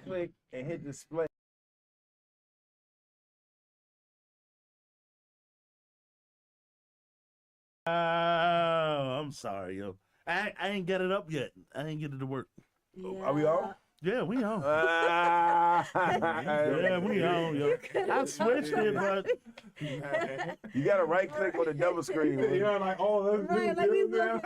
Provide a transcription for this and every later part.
click and hit display. I'm sorry, yo. I ain't get it up yet. I ain't get it to work. Yeah. Are we on? Yeah, we on. Yeah, we on, yo. I switched it, but you gotta right click on the double screen. Yeah, like all those Right, like we look.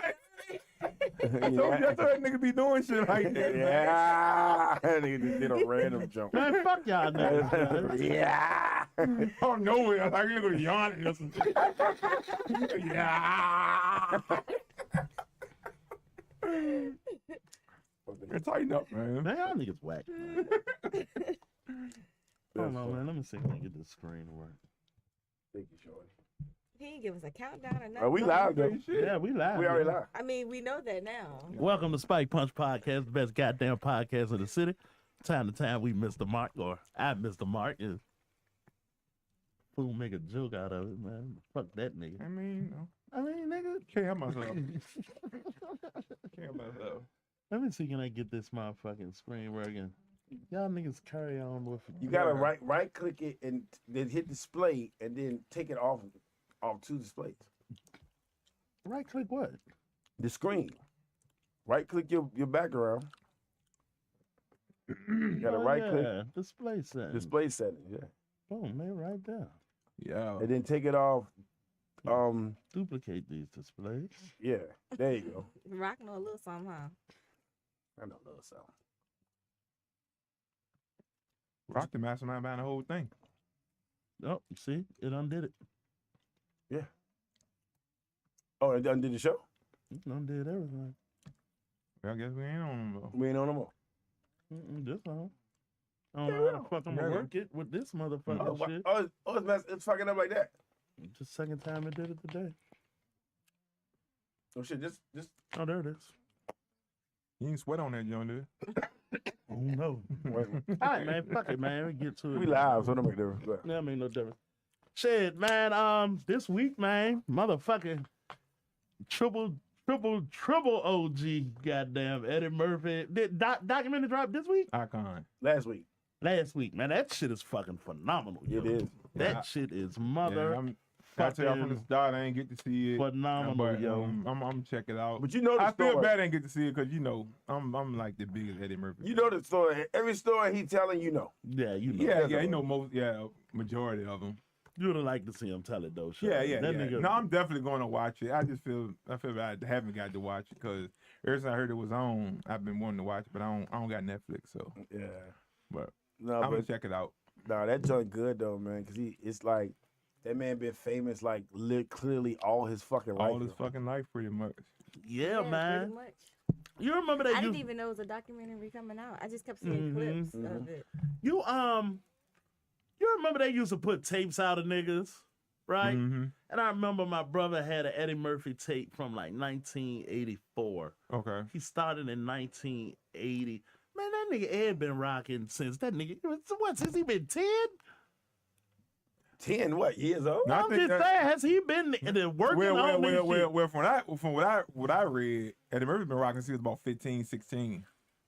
I told that nigga be doing shit like that. Yeah, nigga just did a random jump. man, fuck y'all niggas. Yeah. Oh nowhere, like you gonna yawn or some shit. Yeah. Tighten up, man. Man, y'all niggas whack. Man. Hold on, man. Let me see if I can get this screen to work. Thank you, Shorty. He didn't give us a countdown or nothing. Are we live though? Yeah, we live. We already man. live. I mean, we know that now. Welcome to Spike Punch Podcast, the best goddamn podcast in the city. Time to time, we miss the mark, or I miss the mark. Is fool make a joke out of it, man. Fuck that nigga. I mean, nigga. can't help myself. Can't help myself. Let me see, can I get this motherfucking screen working? Y'all niggas carry on with it. You gotta right click it and then hit display and then take it off two displays. Right click what? The screen. Right click your background. You gotta right click Display settings. display settings, yeah. Boom, man, right there. Yeah. And then take it off. Duplicate these displays. Yeah, there you go. Rock know a little something, huh? I know a little something. Rock the mastermind behind the whole thing. Oh, see, it undid it. Yeah. Oh, it undid the show? It undid everything. I guess we ain't on them though. We ain't on no more. This one. I don't know how the fuck I'm gonna work it with this motherfucking shit. It's fucking up like that. Just second time it did it today. Oh shit, just Oh, there it is. You ain't sweat on that, John, dude. Oh no. wait. All right, man. Fuck it, man. We get to it. We live, so don't make a difference. That make no difference. Shit, man. This week, man, motherfucking triple OG, goddamn Eddie Murphy. Did documentary drop this week? Icon. Last week. Last week, man. That shit is fucking phenomenal. Yo. It is. That shit is mother. I tell y'all from the start, I ain't get to see it. Phenomenal, but, yo. I'm check it out. But you know the I feel story. bad I didn't get to see it because I'm like the biggest Eddie Murphy. You know the story. Every story he telling, you know. Yeah, you know. Yeah, you know majority of them. You would have liked to see him tell it though. Sure. Yeah. Nigga, No, I'm definitely going to watch it. I feel bad I haven't got to watch it because ever since I heard it was on, I've been wanting to watch it, but I don't got Netflix, so Yeah. but No, I'm gonna but check it out. no, that joint good though, man. Because it's like that man been famous like clearly all his fucking life. All his fucking life, pretty much. Yeah, man. Pretty much. You remember that? I didn't even know it was a documentary coming out. I just kept seeing clips of it. You remember they used to put tapes out of niggas, right? Mm-hmm. And I remember my brother had an Eddie Murphy tape from like 1984. Okay. He started in 1980. Man, that nigga Ed been rocking since that nigga. What? Since he been 10? 10 what years old? No, I I'm think just saying, has he been working on this shit? Well, from what I read, Eddie Murphy been rocking since he was about 15, 16.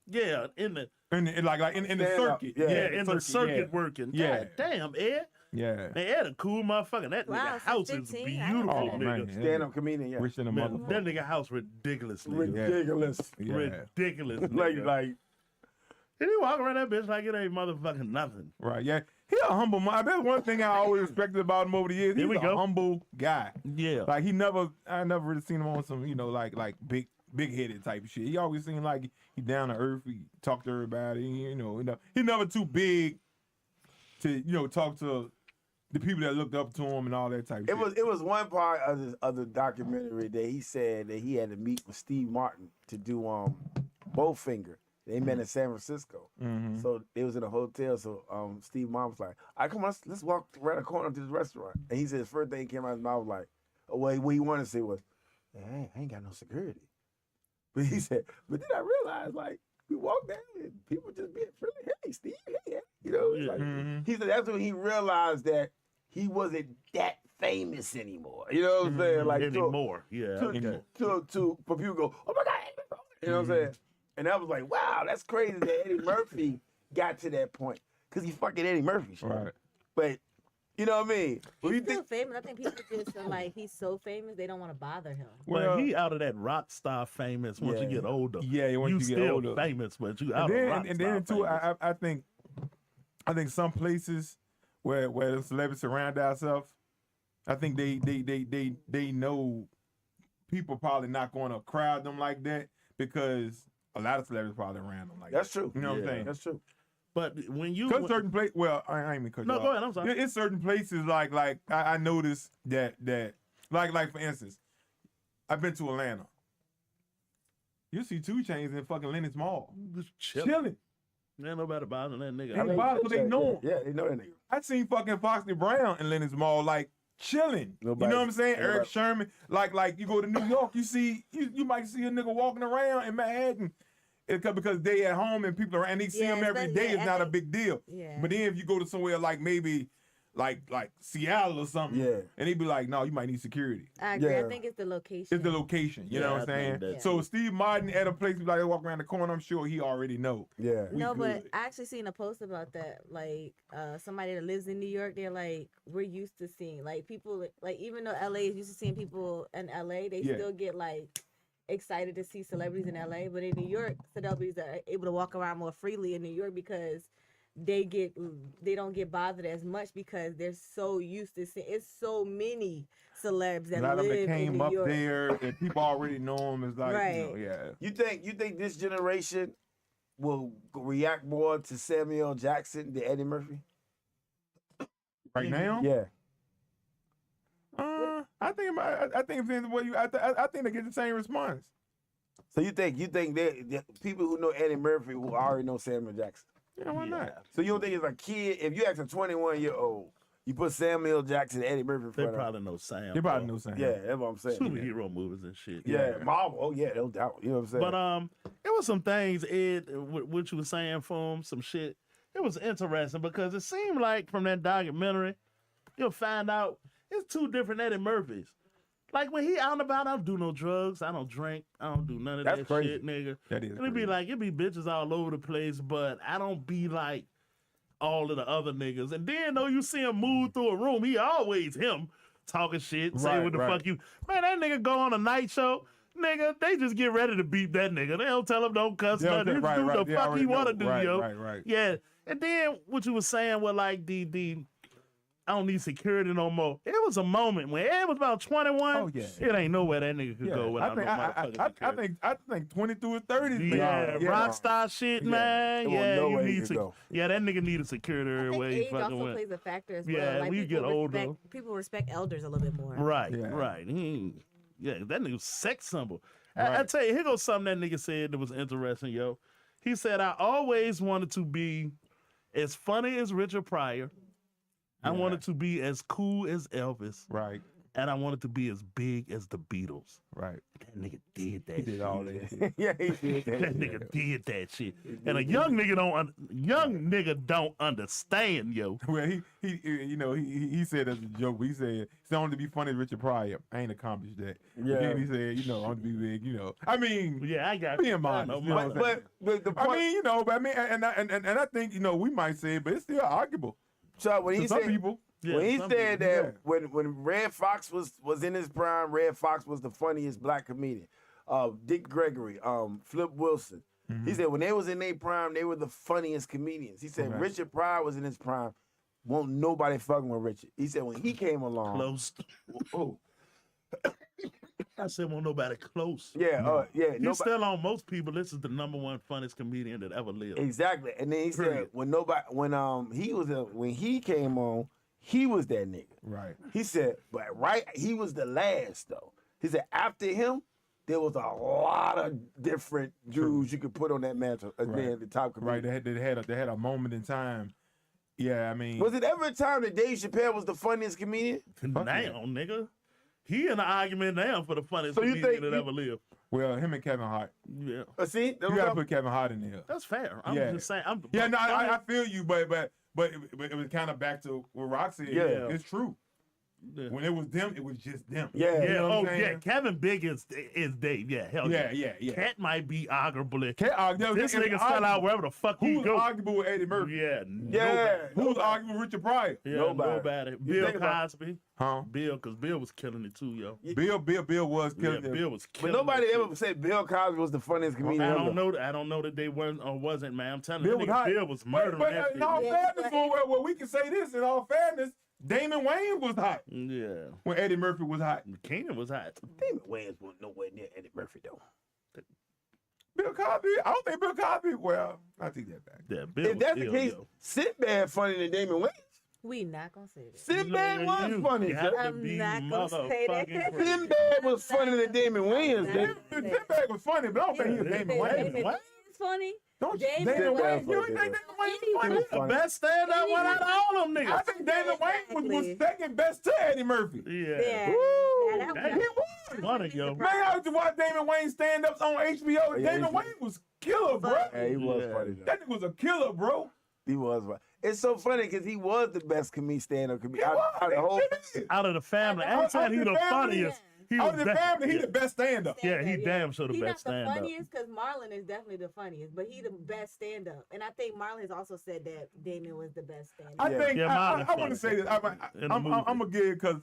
Yeah, in the In the circuit. in the circuit working. Yeah. God damn, Ed. Yeah. Man, Ed a cool motherfucker. That Wow, nigga house since is 15, beautiful, Oh, nigga. man. Stand-up comedian, yeah. Rich than a Yeah. motherfucker. That nigga house ridiculous, nigga. Ridiculous. Yeah. Ridiculous. Like nigga. And he walk around that bitch like it ain't motherfucking nothing. Right, yeah. He a humble man. That's one thing I always respected about him over the years. He's Here we a go. humble guy. Yeah. Like I never really seen him on some, like big headed type of shit. He always seemed like he down to earth. He talk to everybody. He never too big to talk to the people that looked up to him and all that type of shit. It was one part of the documentary that he said that he had to meet with Steve Martin to do Bowfinger. They met in San Francisco. Mm-hmm. So they was in a hotel. So Steve Martin was like, all right, come on, let's walk around the corner to this restaurant. And he said the first thing that came out of his mouth was like, oh, what he wanted to say was, I ain't got no security. But he said, but then I realized, like, we walked down and people just being friendly. Hey, Steve, hey. He said that's when he realized that he wasn't that famous anymore. You know what I'm saying? Like Anymore. Yeah. for people to go, oh my God, Eddie Murphy. You know what I'm saying? And I was like, wow, that's crazy that Eddie Murphy got to that point because he fucking Eddie Murphy. Shit. Right. But you know what I mean? When He's you still think, famous. I think people just feel like he's so famous they don't want to bother him. Well, he out of that rock star famous once you Yeah. get older. Yeah, once you you get still older. famous, but you out And of then, rock and star then too, famous. I think some places where the celebrities surround ourselves, I think they know people probably not going to crowd them like that because a lot of celebrities probably around them like that's that. true. You know what I'm Yeah. saying? That's true. But when you Because certain places, well, I ain't even cut you no, off. go ahead. I'm sorry. It's certain places like I noticed that like for instance, I've been to Atlanta. You see 2 Chainz in fucking Lenox Mall, Just chilling. chilling. Ain't nobody bothering that nigga. Ain't bothered, but they know him. Yeah, they know that nigga. I seen fucking Foxy Brown in Lenox Mall, like chilling. Nobody- you know what I'm saying? nobody- Eric Sherman, like you go to New York, you might see a nigga walking around in Manhattan. Because they at home and people are, and they see Yeah, him every especially- day. yeah, It's I not a think- big deal. Yeah. But then if you go to somewhere like maybe like Seattle or something, Yeah. and they be like, no, you might need security. I agree. Yeah. I think it's the location. It's the location. You know Yeah, what I'm I saying? think that So too. Steve Martin at a place, like walk around the corner, I'm sure he already know. Yeah. We No, but good. I actually seen a post about that. Like, somebody that lives in New York, they're like, we're used to seeing like people, like even though LA is used to seeing people in LA, they Yeah. still get like excited to see celebrities in LA. But in New York, celebrities are able to walk around more freely in New York because they don't get bothered as much because they're so used to seeing. It's so many celebs A that lot of live them that in came New up York. there and people already know him. It's like, Right. yeah. You think this generation will react more to Samuel Jackson than Eddie Murphy? Right now? Yeah. I think it depends on what you. I think they get the same response. So you think that people who know Eddie Murphy will already know Samuel Jackson? Yeah, why not? So you don't think it's a kid? If you ask a 21-year-old, you put Samuel Jackson and Eddie Murphy in They front of probably know Sam. They probably bro. know Sam. Yeah, that's what I'm saying. Superhero movies and shit. Yeah, Marvel. Oh yeah, no doubt. You know what I'm saying? But it was some things, Ed, what you were saying for him, some shit. It was interesting because it seemed like from that documentary, you'll find out it's 2 different Eddie Murphys. Like when he out and about, I don't do no drugs, I don't drink, I don't do none of That's that crazy. shit, nigga. That is And it be crazy. like, it be bitches all over the place, but I don't be like all of the other niggas. And then though you see him move through a room, he always him talking shit, say Right, what the right. fuck you. Man, that nigga go on a night show. Nigga, they just get ready to beat that nigga. They don't tell him don't cuss Yeah, nothing. Just right, do right. the They fuck already he want to know. do, Right, yo. right. Yeah. And then what you was saying was like the I don't need security no more. It was a moment when it was about 21. Oh, yeah. It ain't nowhere that nigga could Yeah, go I without think no motherfucking security. I think 22 or 30. Yeah, rock star shit, Yeah. man. There wasn't Yeah, no you way he need could to. go. Yeah, that nigga needed security I think everywhere he age fucking also went. plays a factor as well. Yeah, like we people get older. People respect elders a little bit more. Right, Yeah. right. Yeah, that nigga was sex symbol. I Right. tell you, here goes something that nigga said that was interesting, yo. He said, I always wanted to be as funny as Richard Pryor. I Yeah. wanted to be as cool as Elvis. Right, And I wanted to be as big as the Beatles. right. That nigga did that He did shit. all that shit. yeah, he did that. That nigga did that shit. And a young nigga don't understand, yo. Well, he said as a joke. He said it's only to be funny as Richard Pryor. I ain't accomplished that. Yeah. But then he said, I want to be big. I mean, Yeah, I got being modest. know, You know what I'm saying? But the point, and I think we might say it, but it's still arguable Chuck, when to he some said people. Yeah, when he some said people- that when Red Fox was in his prime, Red Fox was the funniest black comedian. Dick Gregory, Flip Wilson. He said when they was in their prime, they were the funniest comedians. He said Okay. Richard Pryor was in his prime. Won't nobody fucking with Richard. He said when he came along. Close. Oh, I said, won't nobody close. yeah, yeah. He's Nobody, still on most people. This is the #1 funniest comedian that ever lived. exactly. And then he said Period. when he came on, he was that nigga. Right. He said, but he was the last though. He said after him, there was a lot of different dudes you could put on that mantle as Right. being the top Right. comedian. They had a moment in time. Yeah, I mean. Was it ever a time that Dave Chappelle was the funniest comedian? Now, nigga. He in an argument now for the funniest So you comedian think that ever lived. Well, him and Kevin Hart. Yeah. See, You gotta put Kevin Hart in there. That's fair. I'm Yeah. just saying. Yeah, no, I feel you, but it was kind of back to what Rock said. Yeah. It's true. Yeah. When it was them, it was just them. Yeah. Yeah, You know what I'm oh yeah, saying? Kevin Big is Dave. Yeah, hell yeah. Yeah. Cat might be arguably. This This nigga fell out wherever the fuck he Who's go. arguable with Eddie Murphy? Yeah, Yeah. Who's arguable with Richard Pryor? Yeah, Nobody. nobody. You Bill think about- Cosby. Huh? Bill, because Bill was killing it too, yo. Bill was Yeah, killing it. Bill was But killing nobody it. ever said Bill Cosby was the funniest comedian I ever. don't know. I don't know that they weren't or wasn't, man. I'm telling Bill you, was hot. Bill was murdering But that in all shit. Yeah, fairness, but- well, we can say this. In all fairness, Damon Wayans was hot Yeah, when Eddie Murphy was hot. Keenan was hot. Damon Wayans wasn't nowhere near Eddie Murphy though. Bill Cosby, I don't think Bill Cosby. Well, I take that back. Yeah, Bill. If was that's the ill, case, yo. Sinbad funnier than Damon Wayans. We not gonna say that. Sinbad You was funny. got to I'm be not gonna say that. motherfucking crazy. Sinbad was funnier than Damon Wayans. Dude. Sinbad was funny, but I don't think he was Yeah, Damon Wayans. Wayans. Damon What? Wayans is funny. Don't you? Damon Damon Wayans. Wayans. You ain't think Damon Wayans was funny? He was The funny. best stand-up one out of all them I niggas. think Damon Wayans was Exactly. second best to Eddie Murphy. Yeah. Yeah. Woo! Now, that Damn. was- He was. Funny, yo. Man, I used to watch Damon Wayans stand-ups on HBO. Yeah, Damon he- Wayans was killer, bro. Yeah, he was Yeah. funny though. That nigga was a killer, bro. He was funny. It's so funny because he was the best stand-up He comedian. was. Out of the whole, He is. Out of the family, Out I ain't of saying he the the family, funniest. He Out was of the family, he yeah. the best stand-up. Yeah, he damn sure the He's best not the stand-up. funniest because Marlon is definitely the funniest, but he the best stand up. And I think Marlon has also said that Damon was the best stand I up. Yeah. think Yeah, I Marlon want to funny. say this. In the I'm movie. gonna give because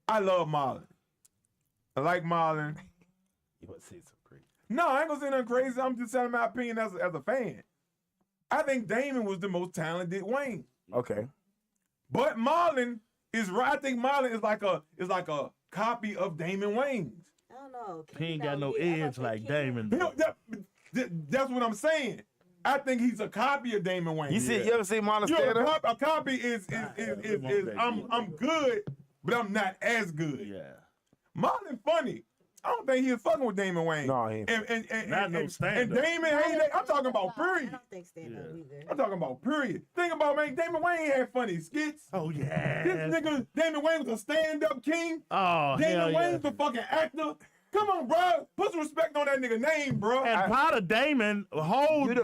I love Marlon. I like Marlon. you want to say something crazy? No, I ain't gonna say nothing crazy. I'm just telling my opinion as a fan. I think Damon was the most talented Wayne, Okay. but Marlon is right. I think Marlon is like a copy of Damon Wayans. I don't know. He ain't got no Keenan, I edge thought like Keenan- Damon. That's what I'm saying. I think he's a copy of Damon Wayans. You see, you ever see Marlon You know, stand up? a copy is I'm good, but I'm not as good. Yeah. Marlon funny. I don't think he was fucking with Damon Wayne. No, he ain't. Not no and stand-up. Damon hated that. I'm talking about I period. don't think stand up Yeah. either. I'm talking about period. Think about, man, Damon Wayne had funny skits. Oh yeah. This nigga, Damon Wayne was a stand-up king. Oh hell Damon yeah. Wayne's the fucking actor. Come on, bro. Put some respect on that nigga name, bro. And part of Damon hold.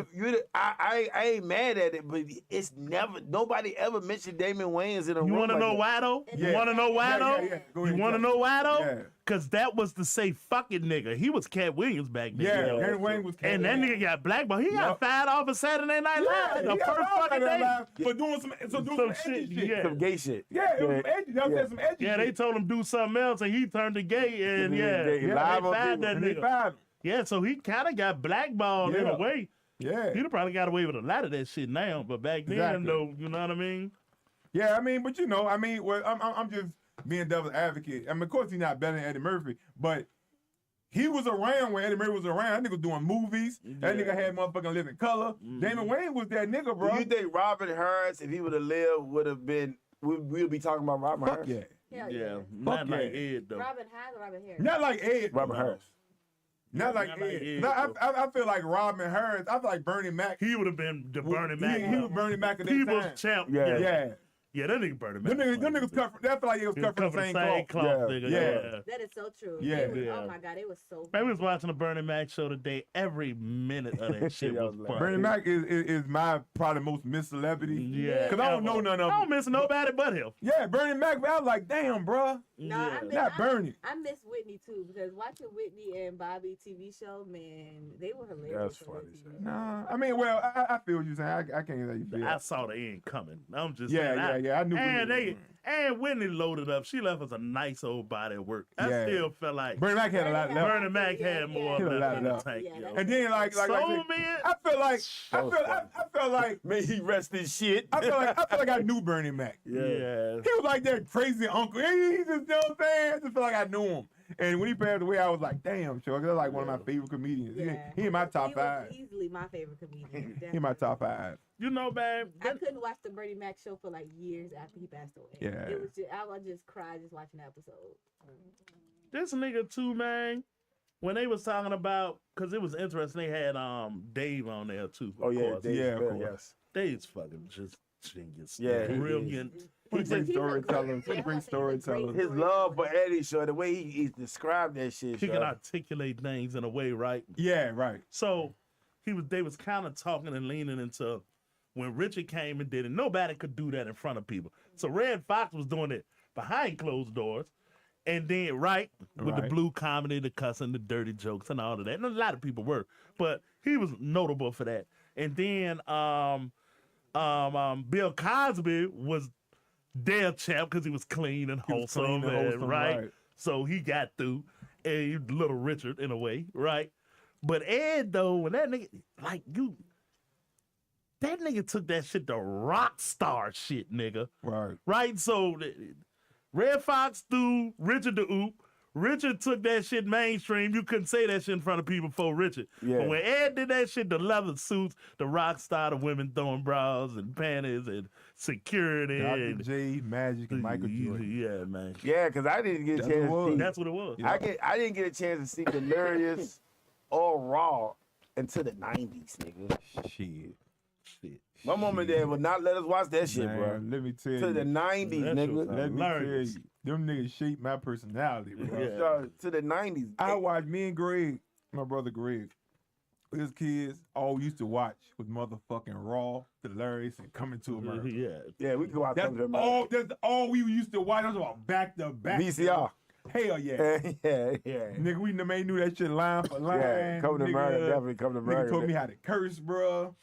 I ain't mad at it, but it's never nobody ever mentioned Damon Wayans in a room. You want to like know that. why though? Yeah. You want to know why though? Yeah. Go You ahead, want to tell know why though? Yeah. Cause that was to say fucking nigga. He was Cat Williams back then. Yeah, yo. Damon Wayne was And that nigga got blackballed. He got Yup. fired off of Saturday Night Live. The first fucking day. for doing some Some edgy shit, shit. yeah. Some gay shit. Yeah, it was some edgy. That was Yeah. some edgy Yeah, shit. they told him do something else, and he turned to gay, and yeah, They they live on fired people. that And they nigga. fired him. Yeah, so he kind of got blackballed in Yeah. a way. Yeah. He'd have probably got away with a lot of that shit now, but back then, Exactly. though, you know what I mean? Yeah, I mean, but well, I'm just being devil's advocate. I mean, of course, he's not better than Eddie Murphy, but he was around when Eddie Murphy was around. That nigga was doing movies. That Yeah. nigga had motherfucking Living Color. Damon Wayne was that nigga, bro. Do you think Robin Harris, if he would have lived, would have been? We'd be talking about Robin Fuck Harris. yeah. Hell Yeah, yeah. not yeah. like Ed, though. Robin Hyde or Robin Harris? Not like Ed. Robin Harris. Not like Not like Ed. Ed, No, I feel like Robin Harris. I feel like Bernie Mac. He would have been the Bernie Mac. He was Bernie Mac at that People's time. champ. Yeah. Yeah. Yeah, that nigga Bernie Mac. Them niggas cut. That feel like it was cut from the same cloth. cloth, Yeah. nigga. Yeah. Yeah. That is so true. Yeah. They was- Yeah. Oh my God, it was so. Man, we was watching the Bernie Mac show today. Every minute of that shit Yeah, was I was fun. Bernie Mac is my probably most missed celebrity. Yeah. Cause I don't know none of I don't them. miss nobody but him. Yeah, Bernie Mac. I was like, damn, bro. No, Yeah. Not Bernie. I miss Whitney too because watching Whitney and Bobby TV show, man, they were hilarious. That's on that funny, TV son. show. Nah, I mean, well, I feel what you're saying. I can't say you feel. I saw the end coming. I'm just Yeah, saying. yeah. I knew. And Whitney loaded up. She left us a nice old body of work. I Yeah. still felt like Bernie Mac had a lot left. Bernie Mac had more He had a lot left in the left. tank, Yeah, yo. that And then like Soul I said, Man. I feel like That was I felt like May he rest his shit. I feel like I knew Bernie Mac. Yeah. He was like that crazy uncle. He just, you know what I'm saying? I just feel like I knew him. And when he passed away, I was like, damn, sure. That's like one of my favorite comedians. He in my top He was five. easily my favorite comedian. He in my top five. You know, man. I couldn't watch the Bernie Mac show for like years after he passed away. Yeah. It was just, I would just cry just watching the episode. This nigga too, man. When they was talking about, cause it was interesting, they had Dave on there too. Oh yeah, course. Dave Yeah, of Chappelle, course. yes. Dave's fucking just genius. Yeah, he is. brilliant. He's a great He's a storyteller. great- He's a great yeah, he's a storyteller. great- His love for Eddie, so the way he described that shit, He so. can articulate things in a way, right? Yeah, right. So they was kind of talking and leaning into when Richard came and did it, nobody could do that in front of people. So Red Fox was doing it behind closed doors. And then, with the blue comedy, the cussing, the dirty jokes, and all of that. And a lot of people were. But he was notable for that. And then Bill Cosby was their champ because he was clean and wholesome, right? So he got through. And he was Little Richard in a way, right? But Ed, though, when that nigga, that nigga took that shit to rock star shit, nigga. Right? So Red Fox threw Richard the oop. Richard took that shit mainstream. You couldn't say that shit in front of people before Richard. Yeah. But when Ed did that shit, the leather suits, the rock star, the women throwing bras and panties and security. Dr. J, Magic, and Michael Jordan. Yeah, man. Yeah, because I didn't get a chance to see. That's what it was. I didn't get a chance to see Delirious or Raw until the 90s, nigga. Shit. My mom and dad would not let us watch that shit, bro. Let me tell you. To the 90s, That shit nigga. was Let me tell hilarious. you. Them niggas shaped my personality, bro. Yeah. To the 90s. I watched me and Greg, my brother Greg, his kids all used to watch with motherfucking Raw, Delirious, and Coming to America. Yeah, we can watch That's something that's all we used to watch. That was about back to back. VCR. Hell yeah. yeah. Nigga, we knew that shit line for line. Yeah, Coming to America, nigga. definitely Coming to Nigga America. told me how to curse, bro.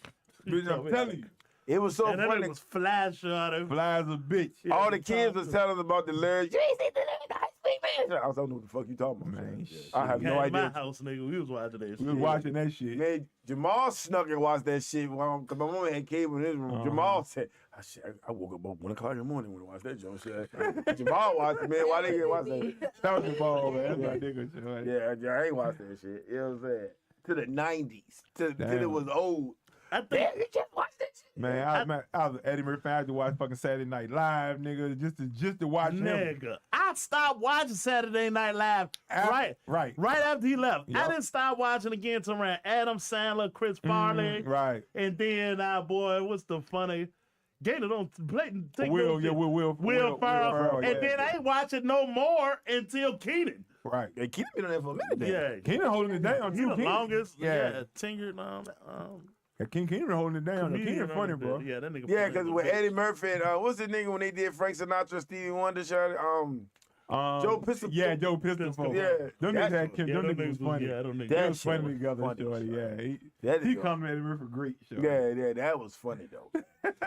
Bitch, I'm telling you. It was so And then funny. it was Flash on him. Fly as a bitch. All the kids was telling us about Delirious. You ain't seen Delirious, high speed man. I don't know what the fuck you talking about, man. I have no Came to idea. my house, nigga. We was watching that shit. We was watching that shit. Man, Jamal snuck and watched that shit because my mom had cable in his room. Jamal said, I woke up about 1 o'clock in the morning when I watched that joint. Shit. Jamal watched it, man. Why they get watch that? That was the ball, man. That's my nigga. Shit. Yeah, I ain't watched that shit. You know what I'm saying? To the 90s. Till Damn. it was old. I think Damn, you just watched that shit. Man, I was Eddie Murphy. I had to watch fucking Saturday Night Live, nigga, just to watch him. nigga, I stopped watching Saturday Night Live right after he left. Yep. I didn't stop watching again until around Adam Sandler, Chris Farley, Right. and then boy, what's the funny? Gator don't play. Will Ferrell, and yeah. then I ain't watching no more until Keenan. Right. They keep been on there for a minute. Yeah, Keenan holding it down, he too. the Keenan. longest. Yeah. tenured. Keenan holding it down. Keenan funny, bro. Yeah, that nigga. Yeah, funny because as a with bitch. Eddie Murphy and what's the nigga when they did Frank Sinatra, Stevie Wonder, Joe Pistol. Yeah, Joe Pistol. Yeah. Them niggas had Kim. Them niggas was funny. Yeah, them niggas. That They was funny shit together. was funny, Yeah, That he is come to Eddie Murphy great show. Yeah, that was funny though.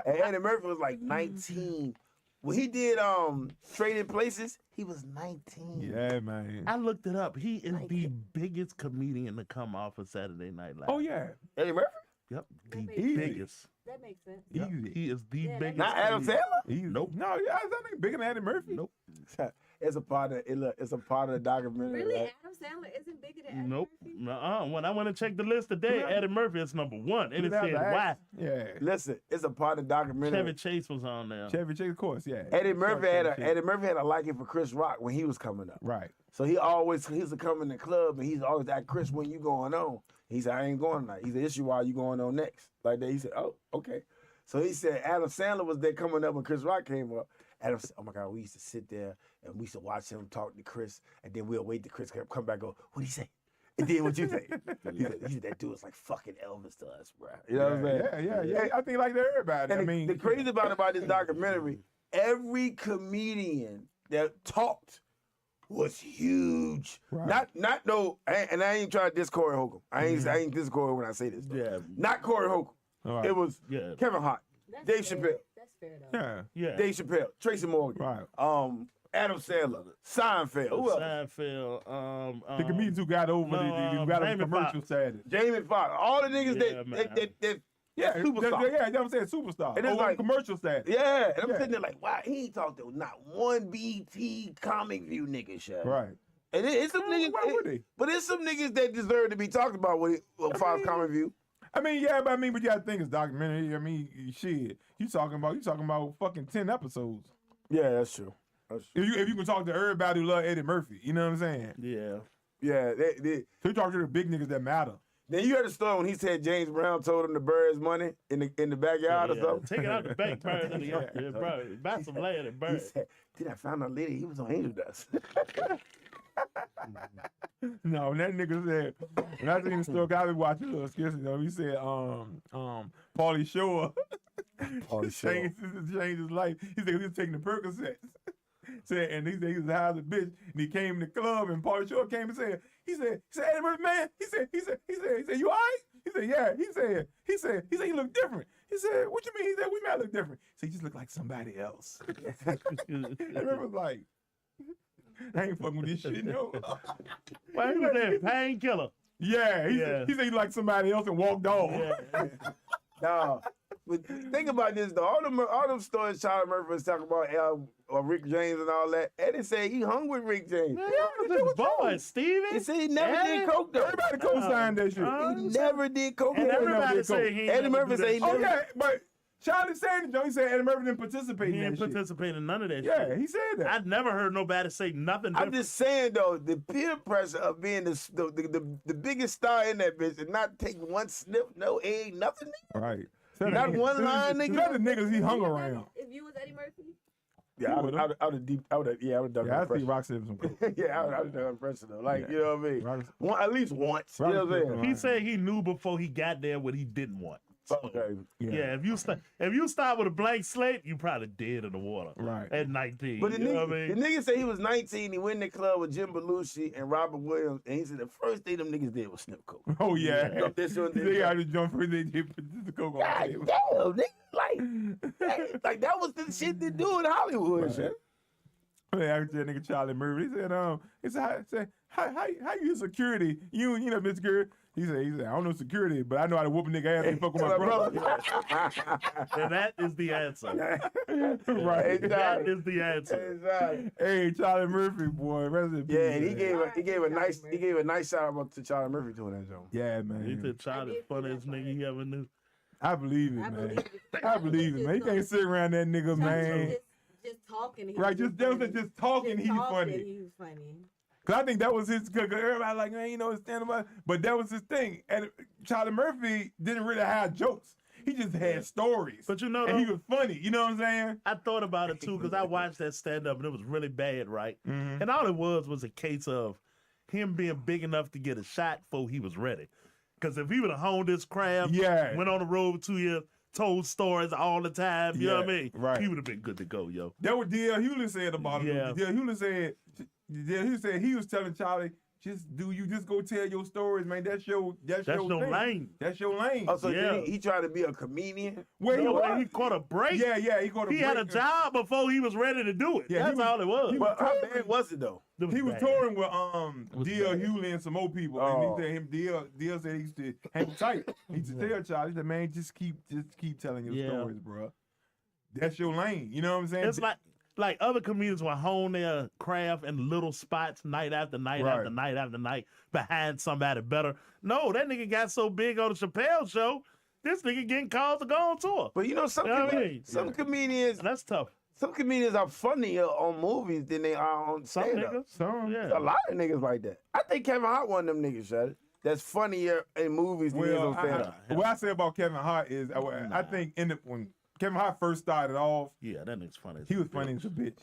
And Eddie Murphy was like 19. When he did Trading Places, he was 19. Yeah, man. I looked it up. He is the biggest comedian to come off of Saturday Night Live. Oh yeah, Eddie Murphy? Yep, the That makes sense. biggest. That makes sense. Yep, Easy. he is the Yeah, that biggest. Not Adam comedian. Sandler? Easy. Nope. No, yeah, that nigga bigger than Eddie Murphy. Nope. It's a part of it's a part of the documentary. Really, Right? Adam Sandler isn't bigger than Eddie Nope. Murphy? Nuh-uh. When I went to check the list today, Yeah. Eddie Murphy is number one, and it Without said the why. act- Yeah. Listen, it's a part of the documentary. Chevy Chase was on there. Chevy Chase, of course, yeah. Eddie Murphy had Chevy Chase. Eddie Murphy had a liking for Chris Rock when he was coming up. Right. So he used to come in the club and he's always like, Chris, when you going on? He said, I ain't going tonight. He said, issue why you going on next. Like that. He said, oh, okay. So he said Adam Sandler was there coming up when Chris Rock came up. Adam said, oh my God, we used to sit there and we used to watch him talk to Chris, and then we'll wait till Chris come back and go, what'd he say? And then what you think? He said, that dude was like fucking Elvis to us, bro. You know what I'm saying? Yeah. I think like everybody. And I mean, the crazy about this documentary, every comedian that talked was huge. Right. And I ain't trying to diss Corey Holcomb. I ain't diss Corey when I say this. Though. Yeah. Not Corey Holcomb. all right. It was Yeah. Kevin Hart, That's Dave fair. Chappelle, That's fair though. yeah. Yeah. Dave Chappelle, Tracy Morgan, Right. Adam Sandler, Seinfeld. Who else? Seinfeld. The comedians who got over who got Jamie a commercial Foxx. status. Jamie Foxx. All the niggas Yeah, man. that Yeah, superstar. yeah, I'm saying superstar. And it's Over like- commercial status. Yeah, and I'm Yeah. sitting there like, wow, he ain't talked to not one BT comic view nigga show. Right. And it's some Well, niggas, why would they? but it's some niggas that deserve to be talked about with Fox mean- comic view. I mean, yeah, but you gotta think it's documentary. I mean, shit. You talking about fucking 10 episodes. Yeah, that's true. That's true. If you can talk to everybody who love Eddie Murphy, you know what I'm saying? Yeah. Yeah, So you talk to the big niggas that matter. then you heard the story when he said James Brown told him to bury his money in the backyard or something. Take it out the bank, burn it in the yard. Yeah, bro. Buy some land and burn He it. said, then I found out later he was on Angel Dust. No, when that nigga said, when I seen the story, I was watching little skits, he said, Pauly Shore. Pauly changed his life. He said he was taking the Percocets. And he said he was high as a bitch. And he came in the club and Pauly Shore came and said, Eddie Murphy, man. He said, you all right? He said, yeah. He said, you look different. He said, what you mean? He said, we might look different. He said, you just look like somebody else. And Murphy was like, I ain't fucking with this shit, no. Why he was there? Painkiller. Yeah, he said he looked like somebody else and walked off. Yeah. No, but think about this though. All them stories Charlie Murphy was talking about, Rick James and all that. Eddie said he hung with Rick James. Man, this boy, Steven. He said he never did coke though. Everybody co-signed that shit. He never did coke. And everybody said he Eddie Murphy said he Oh never. yeah, but Charlie said it, he said Eddie Murphy didn't participate He in didn't that shit. participate in none of that Yeah, shit. he said that. I never heard nobody say nothing I'm different. just saying though, the peer pressure of being the biggest star in that bitch and not take one sniff, no egg, nothing. Right. Not one line, nigga. None of the niggas he hung around. If you was Eddie Murphy, Yeah, I would have done Yeah, I think impression. Rock said some coke. Yeah, I would have done impression though. Like, Yeah. you know what I mean? Rock- At least once. You know what I'm saying? He said he knew before he got there what he didn't want. So, Okay. yeah, if you start with a blank slate, you probably dead in the water. Right. At 19. But the you know nigga, what I mean? the nigga said he was 19. He went in the club with Jim Belushi and Robert Williams, and he said the first thing them niggas did was sniff coke. Oh yeah. Dump this one, They got to jump for they did put the coke on God the table. damn, nigga, like that was the shit they do in Hollywood, Right. shit. They asked that nigga Charlie Murphy. He said, how you security? You know, Mr. Security. He said, I don't know security, but I know how to whoop a nigga ass and fuck with my brother. And that is the answer. Right. That is the answer. Exactly. Hey, Charlie Murphy, boy, rest in peace. Yeah, and he man. gave a nice shout out to Charlie Murphy doing that show. Yeah, He man. said Charlie the funniest nigga he ever knew. I believe it, I man. believe it. I believe it, man. You can't sit around that nigga, man. Just talking. he Right, was just funny. just talking, Just he's talking, funny. He was funny. Cause I think that was his. Cause everybody like, man, you know, it's stand up, but that was his thing. And Charlie Murphy didn't really have jokes. He just had stories. But you know, and he though, was funny. You know what I'm saying? I thought about it too because I watched that stand up and it was really bad, right? Mm-hmm. And all it was a case of him being big enough to get a shot before he was ready. Because if he would have honed his craft, Yeah. went on the road for 2 years, told stories all the time, you know what I Yeah, mean? right. He would have been good to go, yo. That what D.L. Hewlett said about him. Yeah. D.L. Hewlett said he was telling Charlie, just go tell your stories, man. That's your That's your thing. lane. That's your lane. Also, Yeah. he tried to be a comedian. Where he No, was. he caught a break. Yeah, he caught a He had a break. job before he was ready to do it. Yeah, he That's was- all it was. he But how bad was it though? It He was bad. touring with was D.L. bad. Hewlett and some more people, Oh. and he said D.L. said he used to hang tight. He used to tell Charlie, he said, man, just keep telling your Yeah. stories, bro. That's your lane. You know what I'm saying? It's like other comedians will hone their craft in little spots night after night Right. after night after night behind somebody better. No, that nigga got so big on the Chappelle show, this nigga getting called to go on tour. But you know, some You know what I comedians, mean? some Yeah. comedians, And that's tough. some comedians are funnier on movies than they are on Some stand up. niggas. Some. Yeah. A lot of niggas like that. I think Kevin Hart one of them niggas, Shad. That's funnier in movies than he is Well, on stand up. what I say about Kevin Hart is, I think when Kevin Hart first started off, Yeah, that nigga's funny. as he was a funny bitch. as a bitch.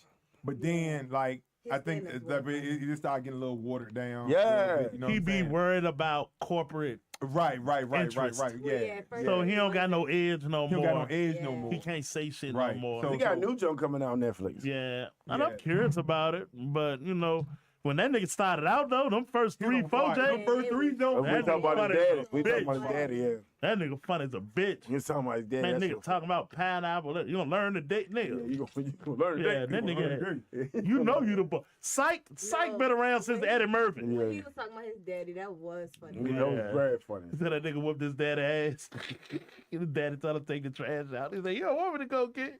But then, like, His I think stand-ups that were it just started getting a little watered down. Yeah. a little bit, you know He what I'm be saying? worried about corporate, Right. interest. Yeah. so he don't got no edge no He don't more. got no edge no Yeah. more. He can't say shit Right. no more. So- He got a new joke coming out on Netflix. Yeah, and Yeah. I'm curious about it, but you know, when that nigga started out though, them first He 3, on 4 fire. J, Them first three We don't. That talking about his nigga daddy. funny We as a talking about his bitch. daddy, yeah. that nigga funny as a bitch. He was talking about his daddy. Man, That's nigga talking about pineapple. You gonna learn the date, Yeah, nigga. you gonna learn Yeah, that. that You gonna nigga- learn that. You know you the boy. Psych been around since Eddie Murphy. Yeah. When he was talking about his daddy, that was funny. That was Yeah. very funny. He said that nigga whooped his daddy ass. His daddy told him to take the trash out. He said, "You don't want me to go get?"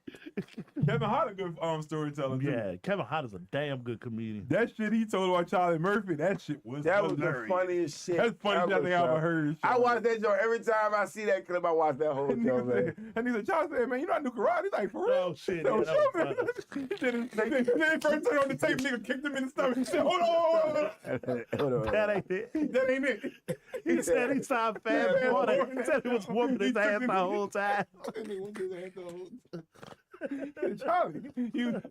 Kevin Hart a good storyteller too. Yeah, Kevin Hart is a damn good comedian. That shit he told about Charlie Murphy, that shit was That was the hilarious. funniest shit. That's the funniest ever, thing I ever son. heard. I watch that joke every time I see that clip. I watch that whole And joke, man. he said, Charlie said, man, you know I do karate. He's like, for real? Oh shit! So, Yeah, show that me. was funny. Then first time on the tape, nigga kicked him in the stomach. He said, hold on. Hold on. That ain't it. That ain't it. He said he saw fast Yeah, water. man. He said he was whooping his He took ass it- the whole time. Charlie, you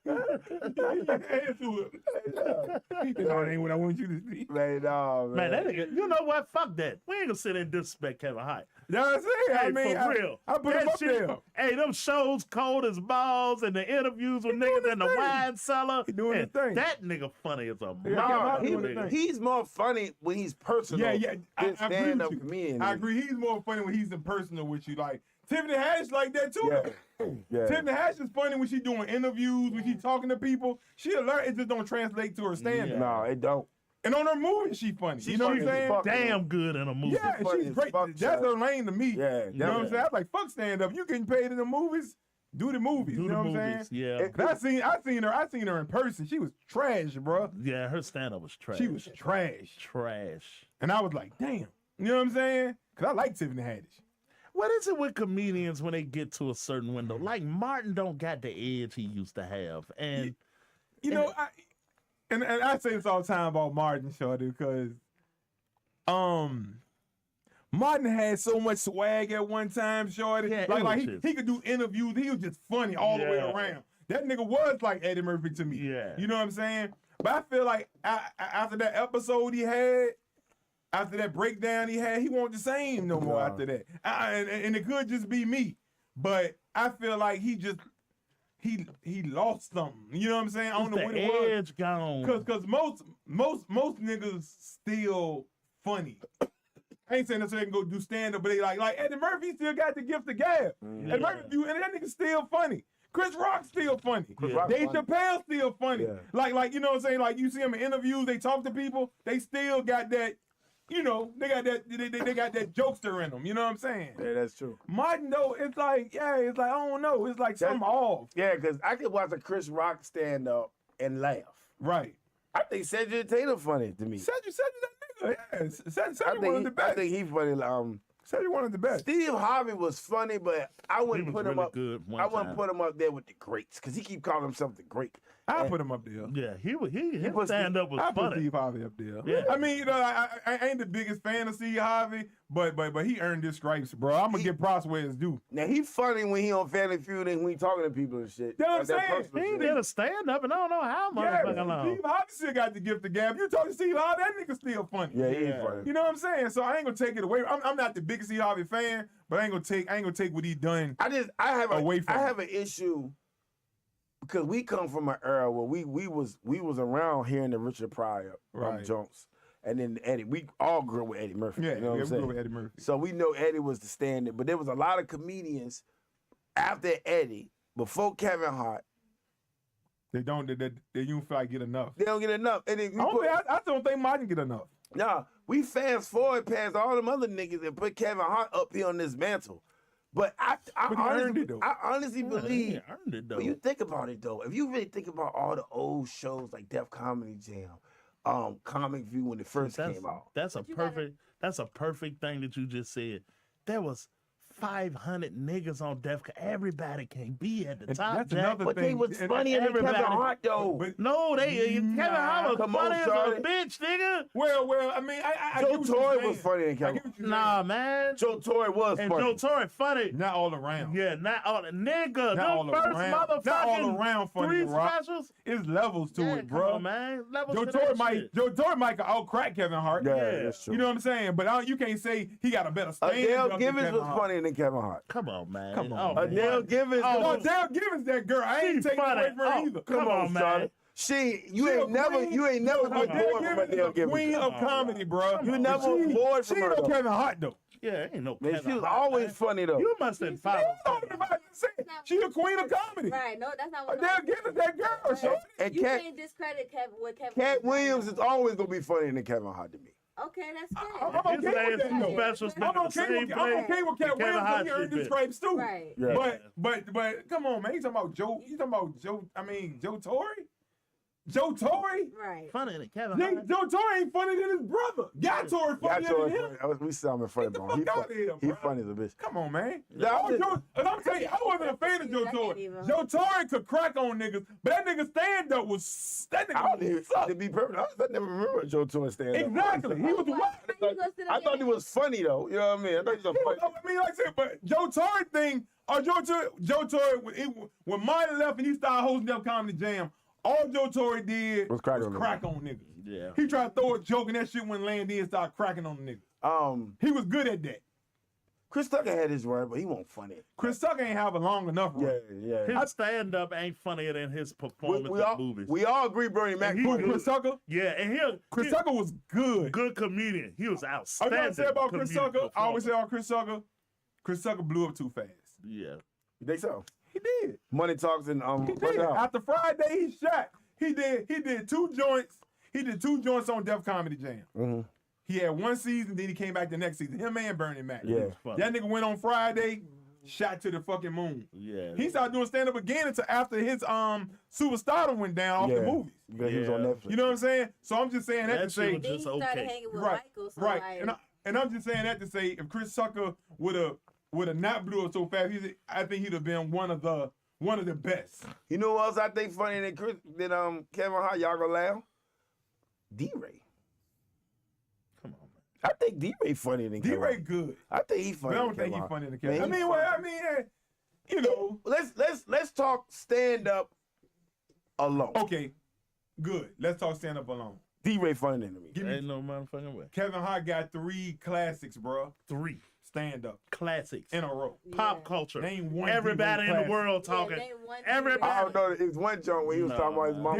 into it. That ain't what I want you to see. Man, no, Man, man. that nigga, you know what? Fuck that. We ain't gonna sit there and disrespect Kevin Hart. You know what I'm saying? Hey, I mean, for real. I put That him up shit- there. Hey, them shows cold as balls and the interviews with niggas in the thing. wine cellar. He doing his and thing. That nigga funny as a Yeah, mother, he- nigga. He's more funny when he's personal. Yeah, I than agree stand-up with you. comedian. I agree. He's more funny when he's in personal with you. Like Tiffany Haddish like that too. Yeah. though. Yeah. Tiffany Haddish is funny when she doing interviews, when she talking to people. She alert. It just don't translate to her stand up. No, it don't. And on her movie, she funny. She You know what I'm funny as saying? fuck. Damn good in a movie. Yeah, funny she's as great. fuck, That's Shaq. her lane to me. Yeah, You know what I'm saying? I'm like, fuck stand up. You getting paid in the movies? Do the movies. Do you the know what I'm movies. saying? Yeah. But I seen her in person. She was trash, bro. Yeah, her stand up was trash. She was trash. trash. And I was like, damn. You know what I'm saying? Cause I like Tiffany Haddish. What is it with comedians when they get to a certain window? Like Martin don't got the edge he used to have. And You know, and I say this all the time about Martin, shorty, because Martin had so much swag at one time, shorty. Yeah, like it was he could do interviews. He was just funny all the way Yeah. around. That nigga was like Eddie Murphy to me. Yeah. You know what I'm saying? But I feel like after that episode he had, after that breakdown he had, he wasn't the same no more Wow. after that. And it could just be me. But I feel like he lost something. You know what I'm saying? I don't know the what it was. edge gone. Cause most niggas still funny. I ain't saying that so they can go do stand up, but they like Eddie Murphy still got the gift of gab. Yeah. Eddie Murphy, and that nigga still funny. Chris Rock still funny. Chris Yeah. Rock Dave funny. Chappelle still funny. Yeah. Like you know what I'm saying? Like you see them in interviews, they talk to people, they still got that. You know, they got that. They got that jokester in them. You know what I'm saying? Yeah, that's true. Martin though, it's like I don't know. It's like something off. Yeah, because I could watch a Chris Rock stand up and laugh. Right. I think Cedric Taylor funny to me. Cedric that nigga. Yeah. Cedric I one of think, the I best. think he funny. Cedric one of the best. Steve Harvey was funny, but I He wouldn't was put him really up. good one I wouldn't time. put him up there with the greats because he keep calling himself the great. I put him up there. Yeah, his put stand up was I put funny. Steve Harvey up there. Yeah. I mean, you know, I ain't the biggest fan of Steve Harvey, but he earned his stripes, bro. I'm gonna give props where it's due. Now he funny when he on Family Feud and when he talking to people and shit. You know what I'm Like that saying? personal He shit. did a stand up and I don't know how Yeah, motherfucking long. Steve Harvey still got the gift of gab. You talk to Steve Harvey, that nigga still funny. Yeah, he Yeah. ain't funny. You know what I'm saying? So I ain't gonna take it away. I'm not the biggest Steve Harvey fan, but I ain't gonna take what he done. I Away from I him. have an issue because we come from an era where we was around hearing the Richard Pryor Right. Jones, and then Eddie. We all grew up with Eddie Murphy. Yeah, you know what yeah, I'm we saying? go with Eddie Murphy. So we know Eddie was the standard, but there was a lot of comedians after Eddie, before Kevin Hart. They don't feel like get enough. They don't get enough. And then I don't think Martin get enough. nah, we fast forward past all them other niggas and put Kevin Hart up here on this mantle. But But he earned it, though. I honestly He believe. earned it though. When you think about it though, if you really think about all the old shows like Def Comedy Jam, Comic View when it first came out. That's a But you gotta- perfect. That's a perfect thing that you just said. There was 500 niggas on Def. Everybody can't be at the And top. that's Jack. another But they thing. was And funnier than Kevin everybody- Hart though. But No, Kevin Hart was Come on, funny as a Shawty. bitch, nigga. well, I mean, I Joe get what you're Torre saying. was funnier than I Kevin. get what you're Nah, man. Joe Torre was And funny. Joe Torre funny. Not all around. Yeah, not all the nigga. Not all Them first around. motherfucking Not all around funny, three Rock. specials. It's levels to Yeah, it, come bro. on, man. Levels Joe to Torre that might out-crack Kevin Hart. Yeah, Yeah. that's true. You know what I'm saying? But you can't say he got a better standard. Adele than Givens Kevin was Hart. funnier than Kevin Hart. Come on, man. Come on, Oh, man. Adele Givens. Oh, No, Adele Givens, that girl. I ain't She taking funny. away from her Oh, either. come on, man. Charlotte. You She a ain't never queen. been bored Adele from Adele Givens is a queen Givens. of comedy, bro. You never was bored She from ain't her no though. Kevin Hart though. Yeah, ain't no Man, Kevin she was Hart, always man. funny though. You must have followed. She a queen of comedy. Right, no, that's not what Adele Givens, that girl. Shorty. And You Cat can't discredit what Kevin. Cat Williams is always gonna be funnier than Kevin Hart to me. Okay, that's I'm fair. His okay last with that, two though. specials been I'm the okay same with place. Cat Kevin Williams Hart because he earned shit his been- stripes too. Right. Yeah. But come on, man. You talking about Joe? Joe Torre? Joe Torre? Right. Funny than Kevin Hart. Joe Torre ain't funny than his brother. Guy Torre Got funnier than him. your, we saw him in front of Get him. the He, fuck outta here, he bro. funny as a bitch. Come on, man. Yeah, And I'm telling you, I wasn't a fan of Joe I Torre. can't even- Joe Torre could crack on niggas, but that nigga stand-up was I don't even, suck. to be perfect honest, I never remember Joe Torre stand up. Exactly. He was Why you gonna sit up I thought he there was funny though. You know what I mean? I thought he was funny. I mean, like I said, but Joe Torre thing Joe Torre, when Marty left and he started hosting Def Comedy Jam, all Joe Torre did was crack on niggas. Yeah. He tried to throw a joke and that shit wouldn't land in and started cracking on the niggas. He was good at that. Chris Tucker had his run, but he wasn't funny. Chris Tucker ain't have a long enough run. Yeah. His stand-up ain't funnier than his performance in movies. We all agree Bernie Mac. Chris Tucker? Yeah, and Chris Tucker was good. Good comedian. He was outstanding. I say about Chris Tucker, I always say about Chris Tucker blew up too fast. Yeah. You think so? He did. Money Talks and He did. After Friday, he shot. He did 2 joints. He did 2 joints on Def Comedy Jam. Mm-hmm. He had 1 season, then he came back the next season. Him and Bernie Mac. Yeah. That nigga went on Friday, shot to the fucking moon. Yeah. He started doing stand-up again until after his superstardom went down off the movies. Yeah, he was on Netflix. You know what I'm saying? So I'm just saying that to say. Then he started hanging with Michael. So Right. like, And I'm just saying that to say if Chris Tucker would have not blew up so fast, I think he'd have been one of the best. You know what else I think funny than Kevin Hart? Y'all gonna laugh? D-Ray. Come on, man. I think D-Ray funnier than Kevin D-Ray Hart. good. I think he funny. But I don't think he's funnier than Kevin. Man, You know. Let's talk stand up alone. Okay, good. Let's talk stand up alone. D-Ray funnier than me. Ain't no motherfucking way. Kevin Hart got 3 classics, bro. 3 stand up classics in a row. Pop culture. Name one. Everybody in the world yeah, talking. name one Everybody. I don't know. It was one joint where he was talking about his mama.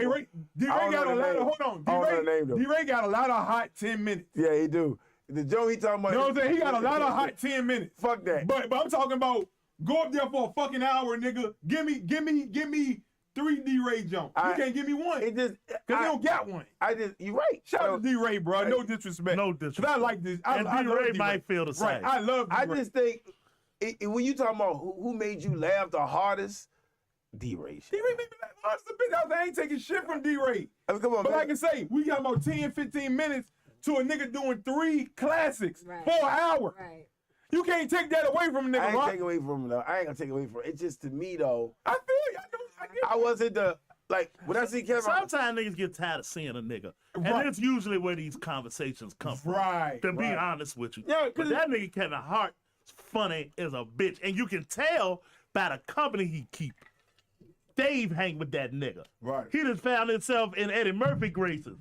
D-Ray got a lot of. Hold on. D-Ray got a lot of hot 10 minutes. Yeah, he do. The joint he talking about. You know what I'm saying? He got a lot of hot 10 minutes. Fuck that. But I'm talking about go up there for a fucking hour, nigga. Give me 3 D-Ray jumps. You can't give me one. It just Cause he don't got one. You right. Shout out to D-Ray, bro. No disrespect. No disrespect. Cause I like this. I D-Ray might feel the same. Right. I love D-Ray. I just think when you talking about who made you laugh the hardest, D-Ray. D-Ray made me laugh. Honest to bitch, I ain't taking shit from D-Ray. I mean, come on, But man. like I say, we got about 10, 15 minutes to a nigga doing 3 classics Right. for an hour. right. You can't take that away from a nigga, I ain't Rock. taking away from him though. I ain't gonna take away from it. It's just to me though. I feel you. I get I wasn't when I see Kevin. Sometimes niggas get tired of seeing a nigga. And Right. that's usually where these conversations come from. Right. To be right. honest with you. Yeah, But that nigga Kevin Hart is funny as a bitch. And you can tell by the company he keep. Dave hang with that nigga. Right. He just found himself in Eddie Murphy graces.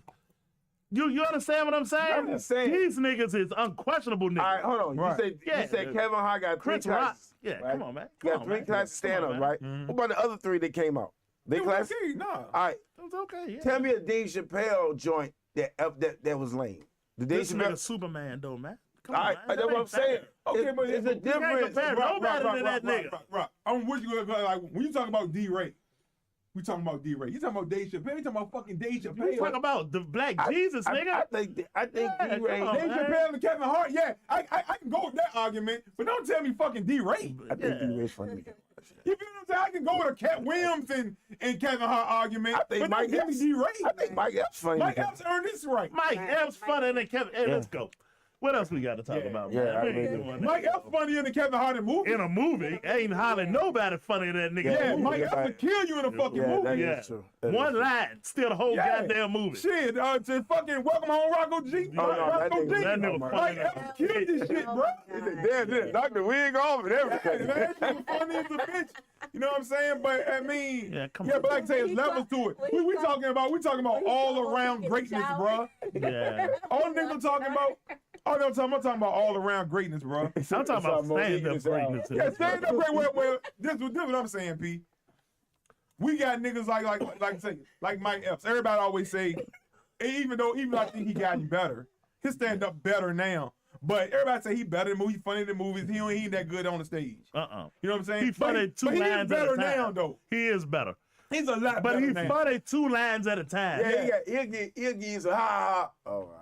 You understand what I'm saying? I'm just saying. These niggas is unquestionable niggas. All right, hold on. Right. You said Kevin Hart got 3 Chris Rock. classes. Yeah, right? come on, man. He Come got on, 3 man. classes Come on, stand-ups, man. right? What about the other 3 that came out? They It was classes? okay, nah. All right. It's okay, yeah. Tell me a Dave Chappelle joint that was lame. The Dave This Chappelle. nigga Superman, though, man. Come All on, right, man. that's what I'm ain't saying. fair. Okay, but It's a difference. compare nobody to that nigga. Rock. I'm with you. Like when you talk about D-Ray, we talking about D-Ray. You talking about Dave Chappelle? You talking about fucking Dave Chappelle? You talk about the Black Jesus, nigga. I think Yeah, D-Ray. come on, Dave man. Chappelle and Kevin Hart. Yeah, I can go with that argument, but don't tell me fucking D-Ray. I think D-Ray's funny. You feel what I'm saying? I can go with a Cat Williams and Kevin Hart argument, I think but Mike don't give me Epps. D-Ray. I think Mike Epps funny. Mike Epps earned this right. Mike Right. Epps funny than Kevin. Hey, Yeah. let's go. What else we got to talk about, Yeah, man? I We ain't agree. doing that. Mike Epps funnier than Kevin Hart in movies. In a movie, ain't hardly nobody funny than that nigga. Yeah, in a movie. Mike Epps will kill you in a fucking Yeah, movie. that Yeah. is true. That is One true. line, still the whole Yeah. goddamn movie. Shit, to fucking Welcome Home Rocco G. Oh, no, that Rocco nigga- G. that nigga Mike funny. Epps killed this shit, bro. He said, damn, this knock the wig off and Yeah, everything. man, that shit was funny as a bitch. You know what I'm saying? But I mean, Yeah, come yeah, on. but like I say, there's levels to it. We talking about all around greatness, bro. Yeah. All niggas I'm talking about. I'm talking about all around greatness, bro. I'm talking about stand-up greatness. Yeah, stand up great. Well, this is what I'm saying, P. We got niggas like Mike Epps. Everybody always say, even though I think he gotten better, his stand up better now. But everybody say he better than movies, he funny than movies. He ain't that good on the stage. You know what I'm saying? He funny But two he is lines at better a time. now, though. He is better. He's a lot But better he now. funny 2 lines at a time. Yeah, he'll give you some ha ha. All right.